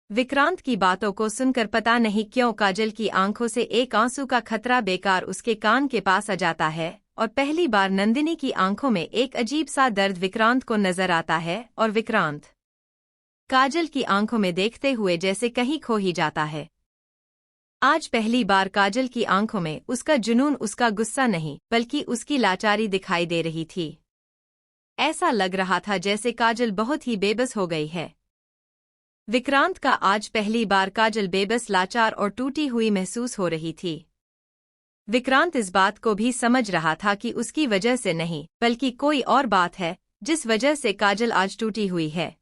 विक्रांत की बातों को सुनकर पता नहीं क्यों काजल की आंखों से एक आंसू का खतरा बेकार उसके कान के पास आ जाता है और पहली बार नंदिनी की आंखों में एक अजीब सा दर्द विक्रांत को नजर आता है और विक्रांत काजल की आंखों में देखते हुए जैसे कहीं खो ही जाता है। आज पहली बार काजल की आंखों में उसका जुनून, उसका गुस्सा नहीं बल्कि उसकी लाचारी दिखाई दे रही थी। ऐसा लग रहा था जैसे काजल बहुत ही बेबस हो गई है। विक्रांत का आज पहली बार काजल बेबस, लाचार और टूटी हुई महसूस हो रही थी। विक्रांत इस बात को भी समझ रहा था कि उसकी वजह से नहीं बल्कि कोई और बात है जिस वजह से काजल आज टूटी हुई है।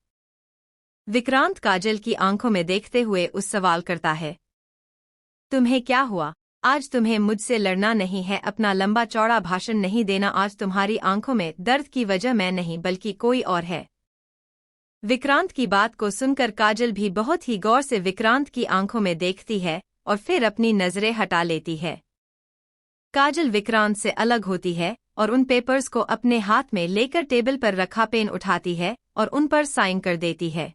विक्रांत काजल की आंखों में देखते हुए उस सवाल करता है, तुम्हें क्या हुआ? आज तुम्हें मुझसे लड़ना नहीं है, अपना लंबा चौड़ा भाषण नहीं देना। आज तुम्हारी आंखों में दर्द की वजह मैं नहीं बल्कि कोई और है। विक्रांत की बात को सुनकर काजल भी बहुत ही गौर से विक्रांत की आंखों में देखती है और फिर अपनी नजरें हटा लेती है। काजल विक्रांत से अलग होती है और उन पेपर्स को अपने हाथ में लेकर टेबल पर रखा पेन उठाती है और उन पर साइन कर देती है।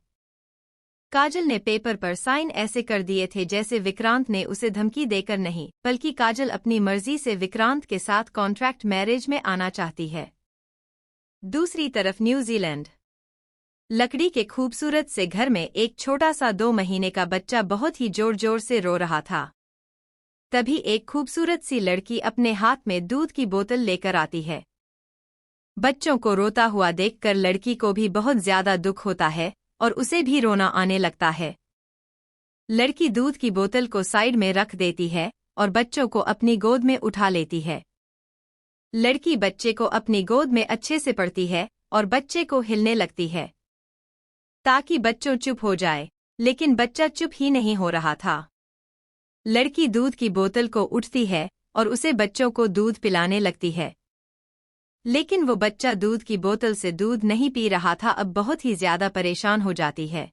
काजल ने पेपर पर साइन ऐसे कर दिए थे जैसे विक्रांत ने उसे धमकी देकर नहीं बल्कि काजल अपनी मर्जी से विक्रांत के साथ कॉन्ट्रैक्ट मैरिज में आना चाहती है। दूसरी तरफ न्यूजीलैंड, लकड़ी के खूबसूरत से घर में एक छोटा सा 2 महीने का बच्चा बहुत ही जोर जोर से रो रहा था। तभी एक खूबसूरत सी लड़की अपने हाथ में दूध की बोतल लेकर आती है। बच्चों को रोता हुआ देखकर लड़की को भी बहुत ज्यादा दुख होता है और उसे भी रोना आने लगता है। लड़की दूध की बोतल को साइड में रख देती है और बच्चों को अपनी गोद में उठा लेती है। लड़की बच्चे को अपनी गोद में अच्छे से पकड़ती है और बच्चे को हिलने लगती है ताकि बच्चों चुप हो जाए, लेकिन बच्चा चुप ही नहीं हो रहा था। लड़की दूध की बोतल को उठती है और उसे बच्चों को दूध पिलाने लगती है, लेकिन वो बच्चा दूध की बोतल से दूध नहीं पी रहा था। अब बहुत ही ज्यादा परेशान हो जाती है।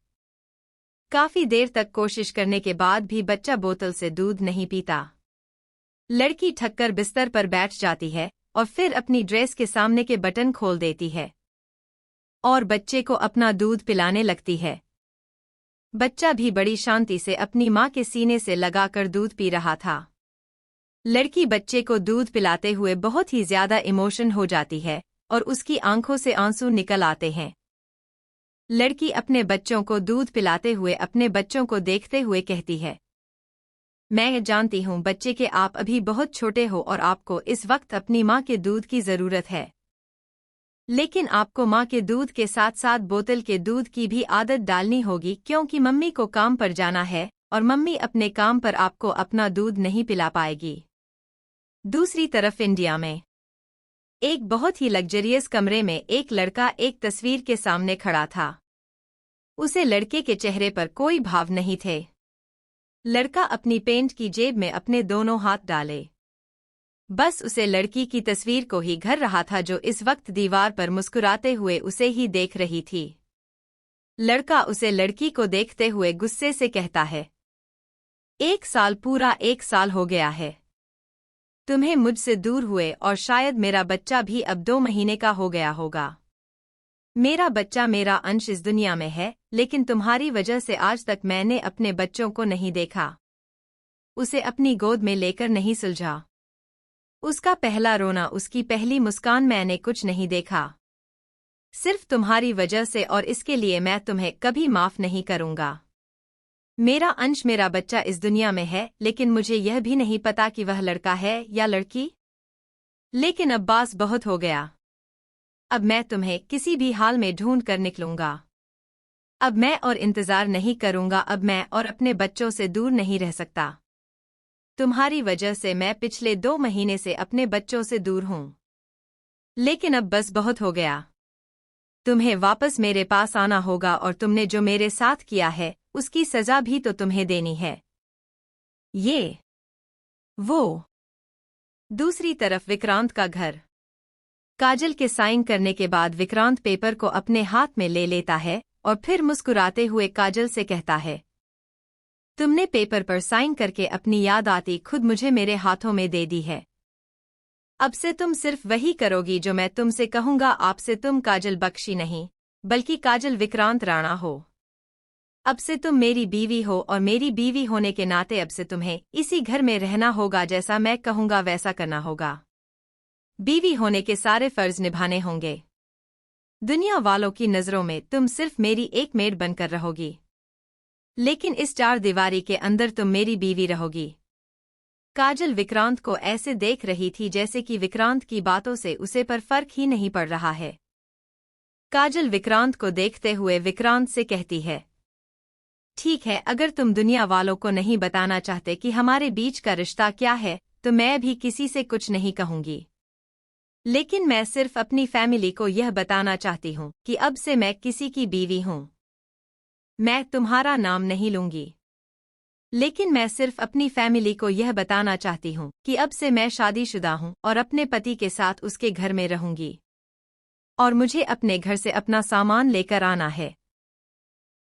काफी देर तक कोशिश करने के बाद भी बच्चा बोतल से दूध नहीं पीता। लड़की थककर बिस्तर पर बैठ जाती है और फिर अपनी ड्रेस के सामने के बटन खोल देती है और बच्चे को अपना दूध पिलाने लगती है। बच्चा भी बड़ी शांति से अपनी माँ के सीने से लगाकर दूध पी रहा था। लड़की बच्चे को दूध पिलाते हुए बहुत ही ज्यादा इमोशन हो जाती है और उसकी आंखों से आंसू निकल आते हैं। लड़की अपने बच्चों को दूध पिलाते हुए अपने बच्चों को देखते हुए कहती है, मैं जानती हूँ बच्चे के आप अभी बहुत छोटे हो और आपको इस वक्त अपनी माँ के दूध की जरूरत है, लेकिन आपको माँ के दूध के साथ साथ बोतल के दूध की भी आदत डालनी होगी, क्योंकि मम्मी को काम पर जाना है और मम्मी अपने काम पर आपको अपना दूध नहीं पिला पाएगी। दूसरी तरफ इंडिया में एक बहुत ही लग्जरियस कमरे में एक लड़का एक तस्वीर के सामने खड़ा था। उसे लड़के के चेहरे पर कोई भाव नहीं थे। लड़का अपनी पैंट की जेब में अपने दोनों हाथ डाले बस उसे लड़की की तस्वीर को ही घर रहा था, जो इस वक्त दीवार पर मुस्कुराते हुए उसे ही देख रही थी। लड़का उसे लड़की को देखते हुए गुस्से से कहता है, 1 साल, पूरा 1 साल हो गया है तुम्हें मुझसे दूर हुए और शायद मेरा बच्चा भी अब 2 महीने का हो गया होगा। मेरा बच्चा मेरा अंश इस दुनिया में है, लेकिन तुम्हारी वजह से आज तक मैंने अपने बच्चों को नहीं देखा, उसे अपनी गोद में लेकर नहीं सुलझा। उसका पहला रोना, उसकी पहली मुस्कान मैंने कुछ नहीं देखा। सिर्फ तुम्हारी वजह से, और इसके लिए मैं तुम्हें कभी माफ नहीं करूंगा। मेरा अंश, मेरा बच्चा इस दुनिया में है, लेकिन मुझे यह भी नहीं पता कि वह लड़का है या लड़की। लेकिन अब्बास, बहुत हो गया। अब मैं तुम्हें किसी भी हाल में ढूंढ कर निकलूंगा। अब मैं और इंतजार नहीं करूंगा। अब मैं और अपने बच्चों से दूर नहीं रह सकता। तुम्हारी वजह से मैं पिछले 2 महीने से अपने बच्चों से दूर हूं। लेकिन अब बस बहुत हो गया। तुम्हें वापस मेरे पास आना होगा, और तुमने जो मेरे साथ किया है उसकी सजा भी तो तुम्हें देनी है। ये वो। दूसरी तरफ विक्रांत का घर। काजल के साइन करने के बाद विक्रांत पेपर को अपने हाथ में ले लेता है और फिर मुस्कुराते हुए काजल से कहता है, तुमने पेपर पर साइन करके अपनी याद आती खुद मुझे मेरे हाथों में दे दी है। अब से तुम सिर्फ वही करोगी जो मैं तुमसे कहूंगा। आपसे तुम काजल बख्शी नहीं, बल्कि काजल विक्रांत राणा हो। अब से तुम मेरी बीवी हो, और मेरी बीवी होने के नाते अब से तुम्हें इसी घर में रहना होगा। जैसा मैं कहूंगा वैसा करना होगा। बीवी होने के सारे फर्ज निभाने होंगे। दुनिया वालों की नजरों में तुम सिर्फ मेरी एक मेड बनकर रहोगी, लेकिन इस 4 दीवारी के अंदर तुम मेरी बीवी रहोगी। काजल विक्रांत को ऐसे देख रही थी जैसे कि विक्रांत की बातों से उसे पर फर्क ही नहीं पड़ रहा है। काजल विक्रांत को देखते हुए विक्रांत से कहती है, ठीक है, अगर तुम दुनिया वालों को नहीं बताना चाहते कि हमारे बीच का रिश्ता क्या है, तो मैं भी किसी से कुछ नहीं कहूंगी। लेकिन मैं सिर्फ अपनी फैमिली को यह बताना चाहती हूँ कि अब से मैं किसी की बीवी हूँ। मैं तुम्हारा नाम नहीं लूंगी, लेकिन मैं सिर्फ अपनी फैमिली को यह बताना चाहती हूँ कि अब से मैं शादीशुदा हूँ और अपने पति के साथ उसके घर में रहूंगी, और मुझे अपने घर से अपना सामान लेकर आना है।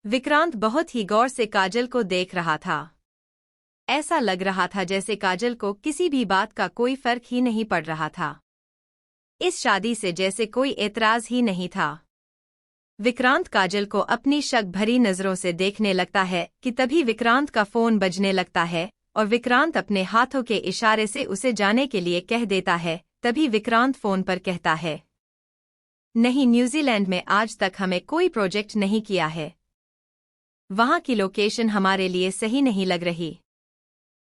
विक्रांत बहुत ही गौर से काजल को देख रहा था। ऐसा लग रहा था जैसे काजल को किसी भी बात का कोई फर्क ही नहीं पड़ रहा था। इस शादी से जैसे कोई एतराज ही नहीं था। विक्रांत काजल को अपनी शक भरी नजरों से देखने लगता है कि तभी विक्रांत का फोन बजने लगता है, और विक्रांत अपने हाथों के इशारे से उसे जाने के लिए कह देता है। तभी विक्रांत फोन पर कहता है, नहीं, न्यूजीलैंड में आज तक हमें कोई प्रोजेक्ट नहीं किया है। वहां की लोकेशन हमारे लिए सही नहीं लग रही।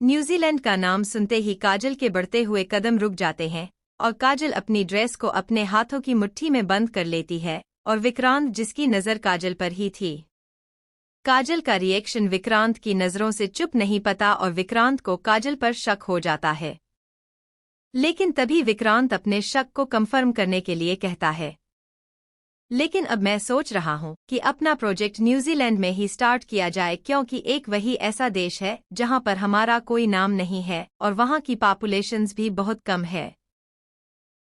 न्यूजीलैंड का नाम सुनते ही काजल के बढ़ते हुए कदम रुक जाते हैं, और काजल अपनी ड्रेस को अपने हाथों की मुट्ठी में बंद कर लेती है, और विक्रांत, जिसकी नज़र काजल पर ही थी। काजल का रिएक्शन विक्रांत की नज़रों से चुप नहीं पाता, और विक्रांत को काजल पर शक हो जाता है। लेकिन तभी विक्रांत अपने शक को कंफर्म करने के लिए कहता है, लेकिन अब मैं सोच रहा हूं कि अपना प्रोजेक्ट न्यूजीलैंड में ही स्टार्ट किया जाए, क्योंकि एक वही ऐसा देश है जहां पर हमारा कोई नाम नहीं है, और वहां की पॉपुलेशंस भी बहुत कम है।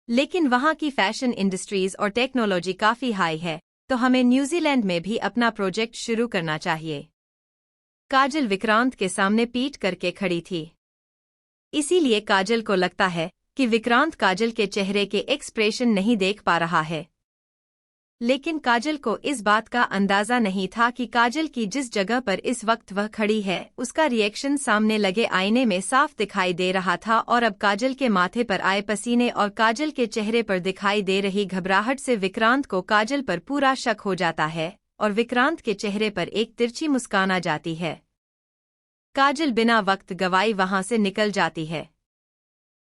लेकिन वहां की फैशन इंडस्ट्रीज और टेक्नोलॉजी काफी हाई है, तो हमें न्यूजीलैंड में भी अपना प्रोजेक्ट शुरू करना चाहिए। काजल विक्रांत के सामने पीठ करके खड़ी थी, इसीलिए काजल को लगता है कि विक्रांत काजल के चेहरे के एक्सप्रेशन नहीं देख पा रहा है। लेकिन काजल को इस बात का अंदाजा नहीं था कि काजल की जिस जगह पर इस वक्त वह खड़ी है उसका रिएक्शन सामने लगे आईने में साफ दिखाई दे रहा था, और अब काजल के माथे पर आए पसीने और काजल के चेहरे पर दिखाई दे रही घबराहट से विक्रांत को काजल पर पूरा शक हो जाता है, और विक्रांत के चेहरे पर एक तिरछी मुस्कान आ जाती है। काजल बिना वक्त गवाए वहां से निकल जाती है।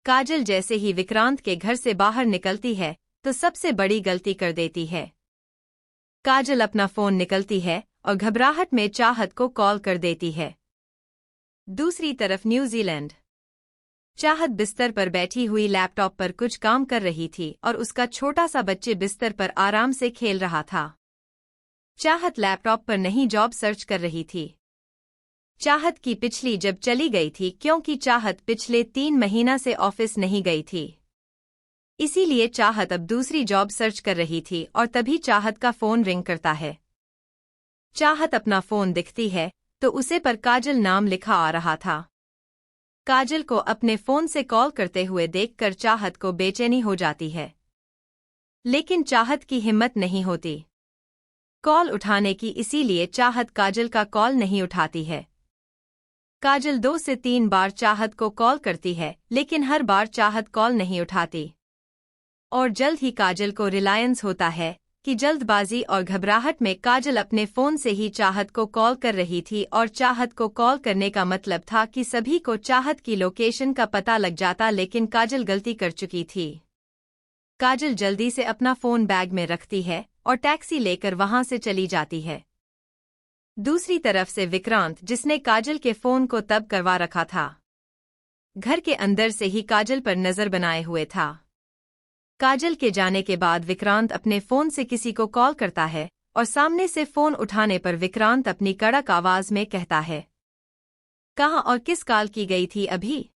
काजल जैसे ही विक्रांत के घर से बाहर निकलती है तो सबसे बड़ी गलती कर देती है। काजल अपना फोन निकलती है और घबराहट में चाहत को कॉल कर देती है। दूसरी तरफ न्यूजीलैंड। चाहत बिस्तर पर बैठी हुई लैपटॉप पर कुछ काम कर रही थी, और उसका छोटा सा बच्चे बिस्तर पर आराम से खेल रहा था। चाहत लैपटॉप पर नई जॉब सर्च कर रही थी। चाहत की पिछली जॉब चली गई थी, क्योंकि चाहत पिछले 3 महीना से ऑफिस नहीं गई थी। इसीलिए चाहत अब दूसरी जॉब सर्च कर रही थी, और तभी चाहत का फोन रिंग करता है। चाहत अपना फोन दिखती है तो उसे पर काजल नाम लिखा आ रहा था। काजल को अपने फोन से कॉल करते हुए देखकर चाहत को बेचैनी हो जाती है, लेकिन चाहत की हिम्मत नहीं होती कॉल उठाने की, इसीलिए चाहत काजल का कॉल नहीं उठाती है। काजल 2 से 3 बार चाहत को कॉल करती है, लेकिन हर बार चाहत कॉल नहीं उठाती, और जल्द ही काजल को रिलायंस होता है कि जल्दबाजी और घबराहट में काजल अपने फोन से ही चाहत को कॉल कर रही थी और चाहत को कॉल करने का मतलब था कि सभी को चाहत की लोकेशन का पता लग जाता, लेकिन काजल गलती कर चुकी थी। काजल जल्दी से अपना फोन बैग में रखती है और टैक्सी लेकर वहां से चली जाती है। दूसरी तरफ से विक्रांत, जिसने काजल के फोन को तब करवा रखा था, घर के अंदर से ही काजल पर नजर बनाए हुए था। काजल के जाने के बाद विक्रांत अपने फोन से किसी को कॉल करता है और सामने से फोन उठाने पर विक्रांत अपनी कड़क आवाज में कहता है, कहाँ और किस कॉल की गई थी अभी?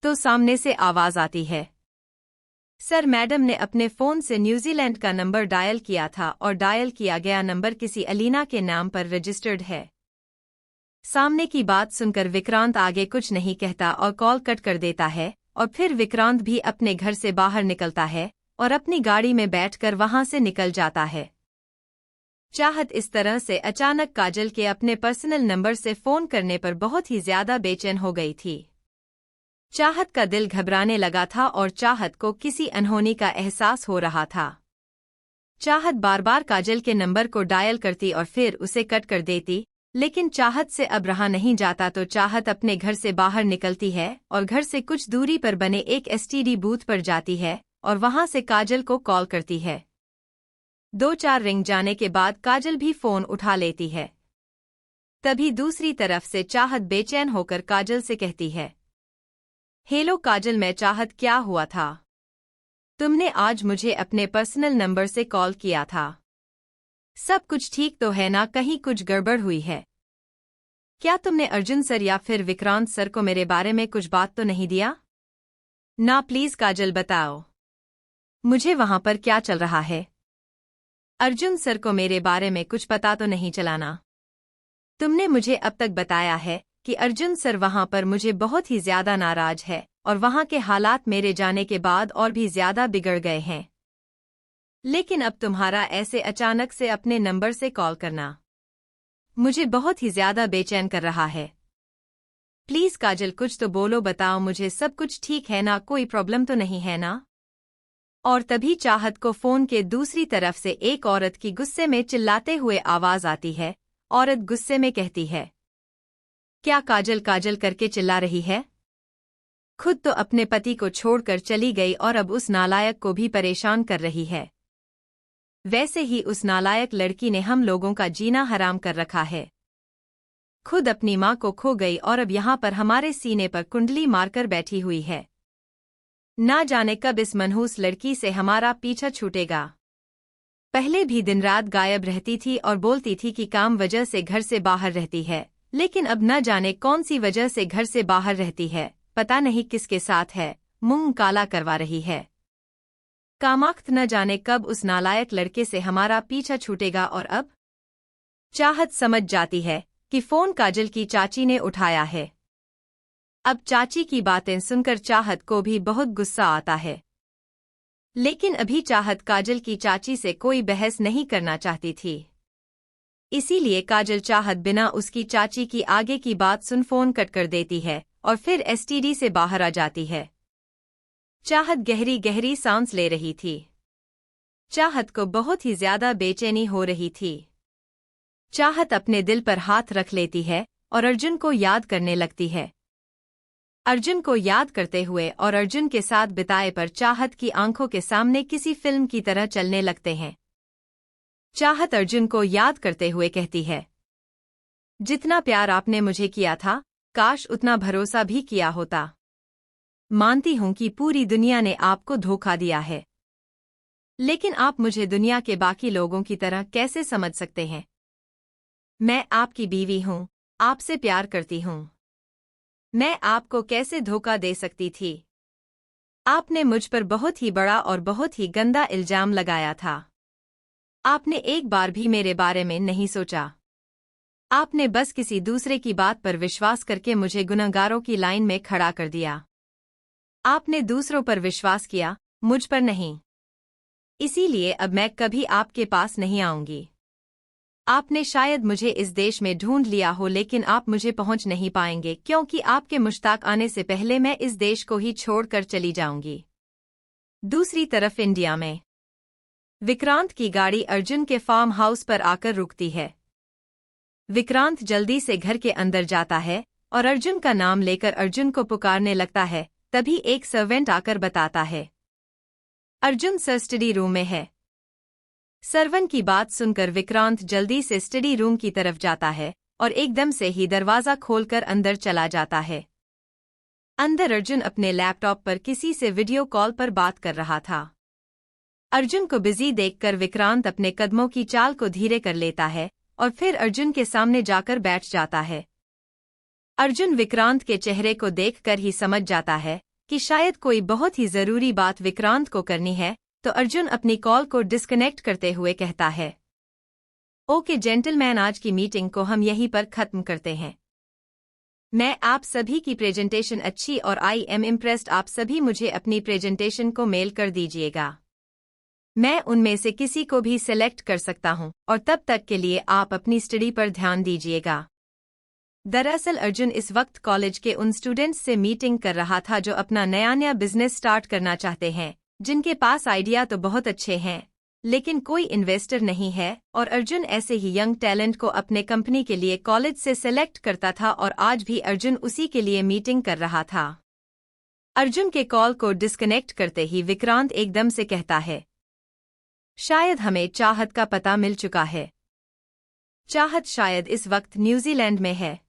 तो सामने से आवाज आती है, सर मैडम ने अपने फोन से न्यूजीलैंड का नंबर डायल किया था और डायल किया गया नंबर किसी अलीना के नाम पर रजिस्टर्ड है। सामने की बात सुनकर विक्रांत आगे कुछ नहीं कहता और कॉल कट कर देता है और फिर विक्रांत भी अपने घर से बाहर निकलता है और अपनी गाड़ी में बैठकर वहां से निकल जाता है। चाहत इस तरह से अचानक काजल के अपने पर्सनल नंबर से फोन करने पर बहुत ही ज्यादा बेचैन हो गई थी। चाहत का दिल घबराने लगा था और चाहत को किसी अनहोनी का एहसास हो रहा था। चाहत बार बार काजल के नंबर को डायल करती और फिर उसे कट कर देती, लेकिन चाहत से अब रहा नहीं जाता तो चाहत अपने घर से बाहर निकलती है और घर से कुछ दूरी पर बने एक एसटीडी बूथ पर जाती है और वहां से काजल को कॉल करती है। 2-4 रिंग जाने के बाद काजल भी फोन उठा लेती है। तभी दूसरी तरफ से चाहत बेचैन होकर काजल से कहती है, हेलो काजल, मैं चाहत, क्या हुआ था? तुमने आज मुझे अपने पर्सनल नंबर से कॉल किया था। सब कुछ ठीक तो है ना? कहीं कुछ गड़बड़ हुई है क्या? तुमने अर्जुन सर या फिर विक्रांत सर को मेरे बारे में कुछ बात तो नहीं दिया ना? प्लीज काजल बताओ मुझे वहां पर क्या चल रहा है। अर्जुन सर को मेरे बारे में कुछ पता तो नहीं चला ना? तुमने मुझे अब तक बताया है कि अर्जुन सर वहां पर मुझे बहुत ही ज्यादा नाराज है और वहां के हालात मेरे जाने के बाद और भी ज्यादा बिगड़ गए हैं, लेकिन अब तुम्हारा ऐसे अचानक से अपने नंबर से कॉल करना मुझे बहुत ही ज्यादा बेचैन कर रहा है। प्लीज काजल कुछ तो बोलो, बताओ मुझे सब कुछ ठीक है ना? कोई प्रॉब्लम तो नहीं है ना? और तभी चाहत को फोन के दूसरी तरफ से एक औरत की गुस्से में चिल्लाते हुए आवाज आती है। औरत गुस्से में कहती है, क्या काजल काजल करके चिल्ला रही है? खुद तो अपने पति को छोड़कर चली गई और अब उस नालायक को भी परेशान कर रही है। वैसे ही उस नालायक लड़की ने हम लोगों का जीना हराम कर रखा है। खुद अपनी माँ को खो गई और अब यहाँ पर हमारे सीने पर कुंडली मारकर बैठी हुई है। ना जाने कब इस मनहूस लड़की से हमारा पीछा छूटेगा। पहले भी दिन रात गायब रहती थी और बोलती थी कि काम वजह से घर से बाहर रहती है, लेकिन अब न जाने कौन सी वजह से घर से बाहर रहती है। पता नहीं किसके साथ है, मुंह काला करवा रही है। कामाख्त न जाने कब उस नालायक लड़के से हमारा पीछा छूटेगा। और अब चाहत समझ जाती है कि फोन काजल की चाची ने उठाया है। अब चाची की बातें सुनकर चाहत को भी बहुत गुस्सा आता है, लेकिन अभी चाहत काजल की चाची से कोई बहस नहीं करना चाहती थी। इसीलिए काजल चाहत बिना उसकी चाची की आगे की बात सुन फोन कट कर देती है और फिर एसटीडी से बाहर आ जाती है। चाहत गहरी गहरी सांस ले रही थी। चाहत को बहुत ही ज्यादा बेचैनी हो रही थी। चाहत अपने दिल पर हाथ रख लेती है और अर्जुन को याद करने लगती है। अर्जुन को याद करते हुए और अर्जुन के साथ बिताए पर चाहत की आंखों के सामने किसी फिल्म की तरह चलने लगते हैं। चाहत अर्जुन को याद करते हुए कहती है, जितना प्यार आपने मुझे किया था, काश उतना भरोसा भी किया होता। मानती हूं कि पूरी दुनिया ने आपको धोखा दिया है, लेकिन आप मुझे दुनिया के बाकी लोगों की तरह कैसे समझ सकते हैं? मैं आपकी बीवी हूं, आपसे प्यार करती हूं। मैं आपको कैसे धोखा दे सकती थी? आपने मुझ पर बहुत ही बड़ा और बहुत ही गंदा इल्जाम लगाया था। आपने एक बार भी मेरे बारे में नहीं सोचा। आपने बस किसी दूसरे की बात पर विश्वास करके मुझे गुनहगारों की लाइन में खड़ा कर दिया। आपने दूसरों पर विश्वास किया, मुझ पर नहीं। इसीलिए अब मैं कभी आपके पास नहीं आऊंगी। आपने शायद मुझे इस देश में ढूंढ लिया हो, लेकिन आप मुझे पहुंच नहीं पाएंगे, क्योंकि आपके मुश्ताक आने से पहले मैं इस देश को ही छोड़कर चली जाऊंगी। दूसरी तरफ इंडिया में विक्रांत की गाड़ी अर्जुन के फार्म हाउस पर आकर रुकती है। विक्रांत जल्दी से घर के अंदर जाता है और अर्जुन का नाम लेकर अर्जुन को पुकारने लगता है। तभी एक सर्वेंट आकर बताता है अर्जुन सर स्टडी रूम में है। सर्वेंट की बात सुनकर विक्रांत जल्दी से स्टडी रूम की तरफ जाता है और एकदम से ही दरवाजा खोलकर अंदर चला जाता है। अंदर अर्जुन अपने लैपटॉप पर किसी से वीडियो कॉल पर बात कर रहा था। अर्जुन को बिजी देखकर विक्रांत अपने कदमों की चाल को धीरे कर लेता है और फिर अर्जुन के सामने जाकर बैठ जाता है। अर्जुन विक्रांत के चेहरे को देखकर ही समझ जाता है कि शायद कोई बहुत ही जरूरी बात विक्रांत को करनी है, तो अर्जुन अपनी कॉल को डिस्कनेक्ट करते हुए कहता है, ओके जेंटलमैन, आज की मीटिंग को हम यहीं पर खत्म करते हैं। मैं आप सभी की प्रेजेंटेशन अच्छी और आई एम इम्प्रेस्ड। आप सभी मुझे अपनी प्रेजेंटेशन को मेल कर दीजिएगा। मैं उनमें से किसी को भी सिलेक्ट कर सकता हूं और तब तक के लिए आप अपनी स्टडी पर ध्यान दीजिएगा। दरअसल अर्जुन इस वक्त कॉलेज के उन स्टूडेंट्स से मीटिंग कर रहा था जो अपना नया बिजनेस स्टार्ट करना चाहते हैं, जिनके पास आइडिया तो बहुत अच्छे हैं लेकिन कोई इन्वेस्टर नहीं है, और अर्जुन ऐसे ही यंग टैलेंट को अपने कंपनी के लिए कॉलेज से सिलेक्ट करता था और आज भी अर्जुन उसी के लिए मीटिंग कर रहा था। अर्जुन के कॉल को डिस्कनेक्ट करते ही विक्रांत एकदम से कहता है, शायद हमें चाहत का पता मिल चुका है। चाहत शायद इस वक्त न्यूजीलैंड में है।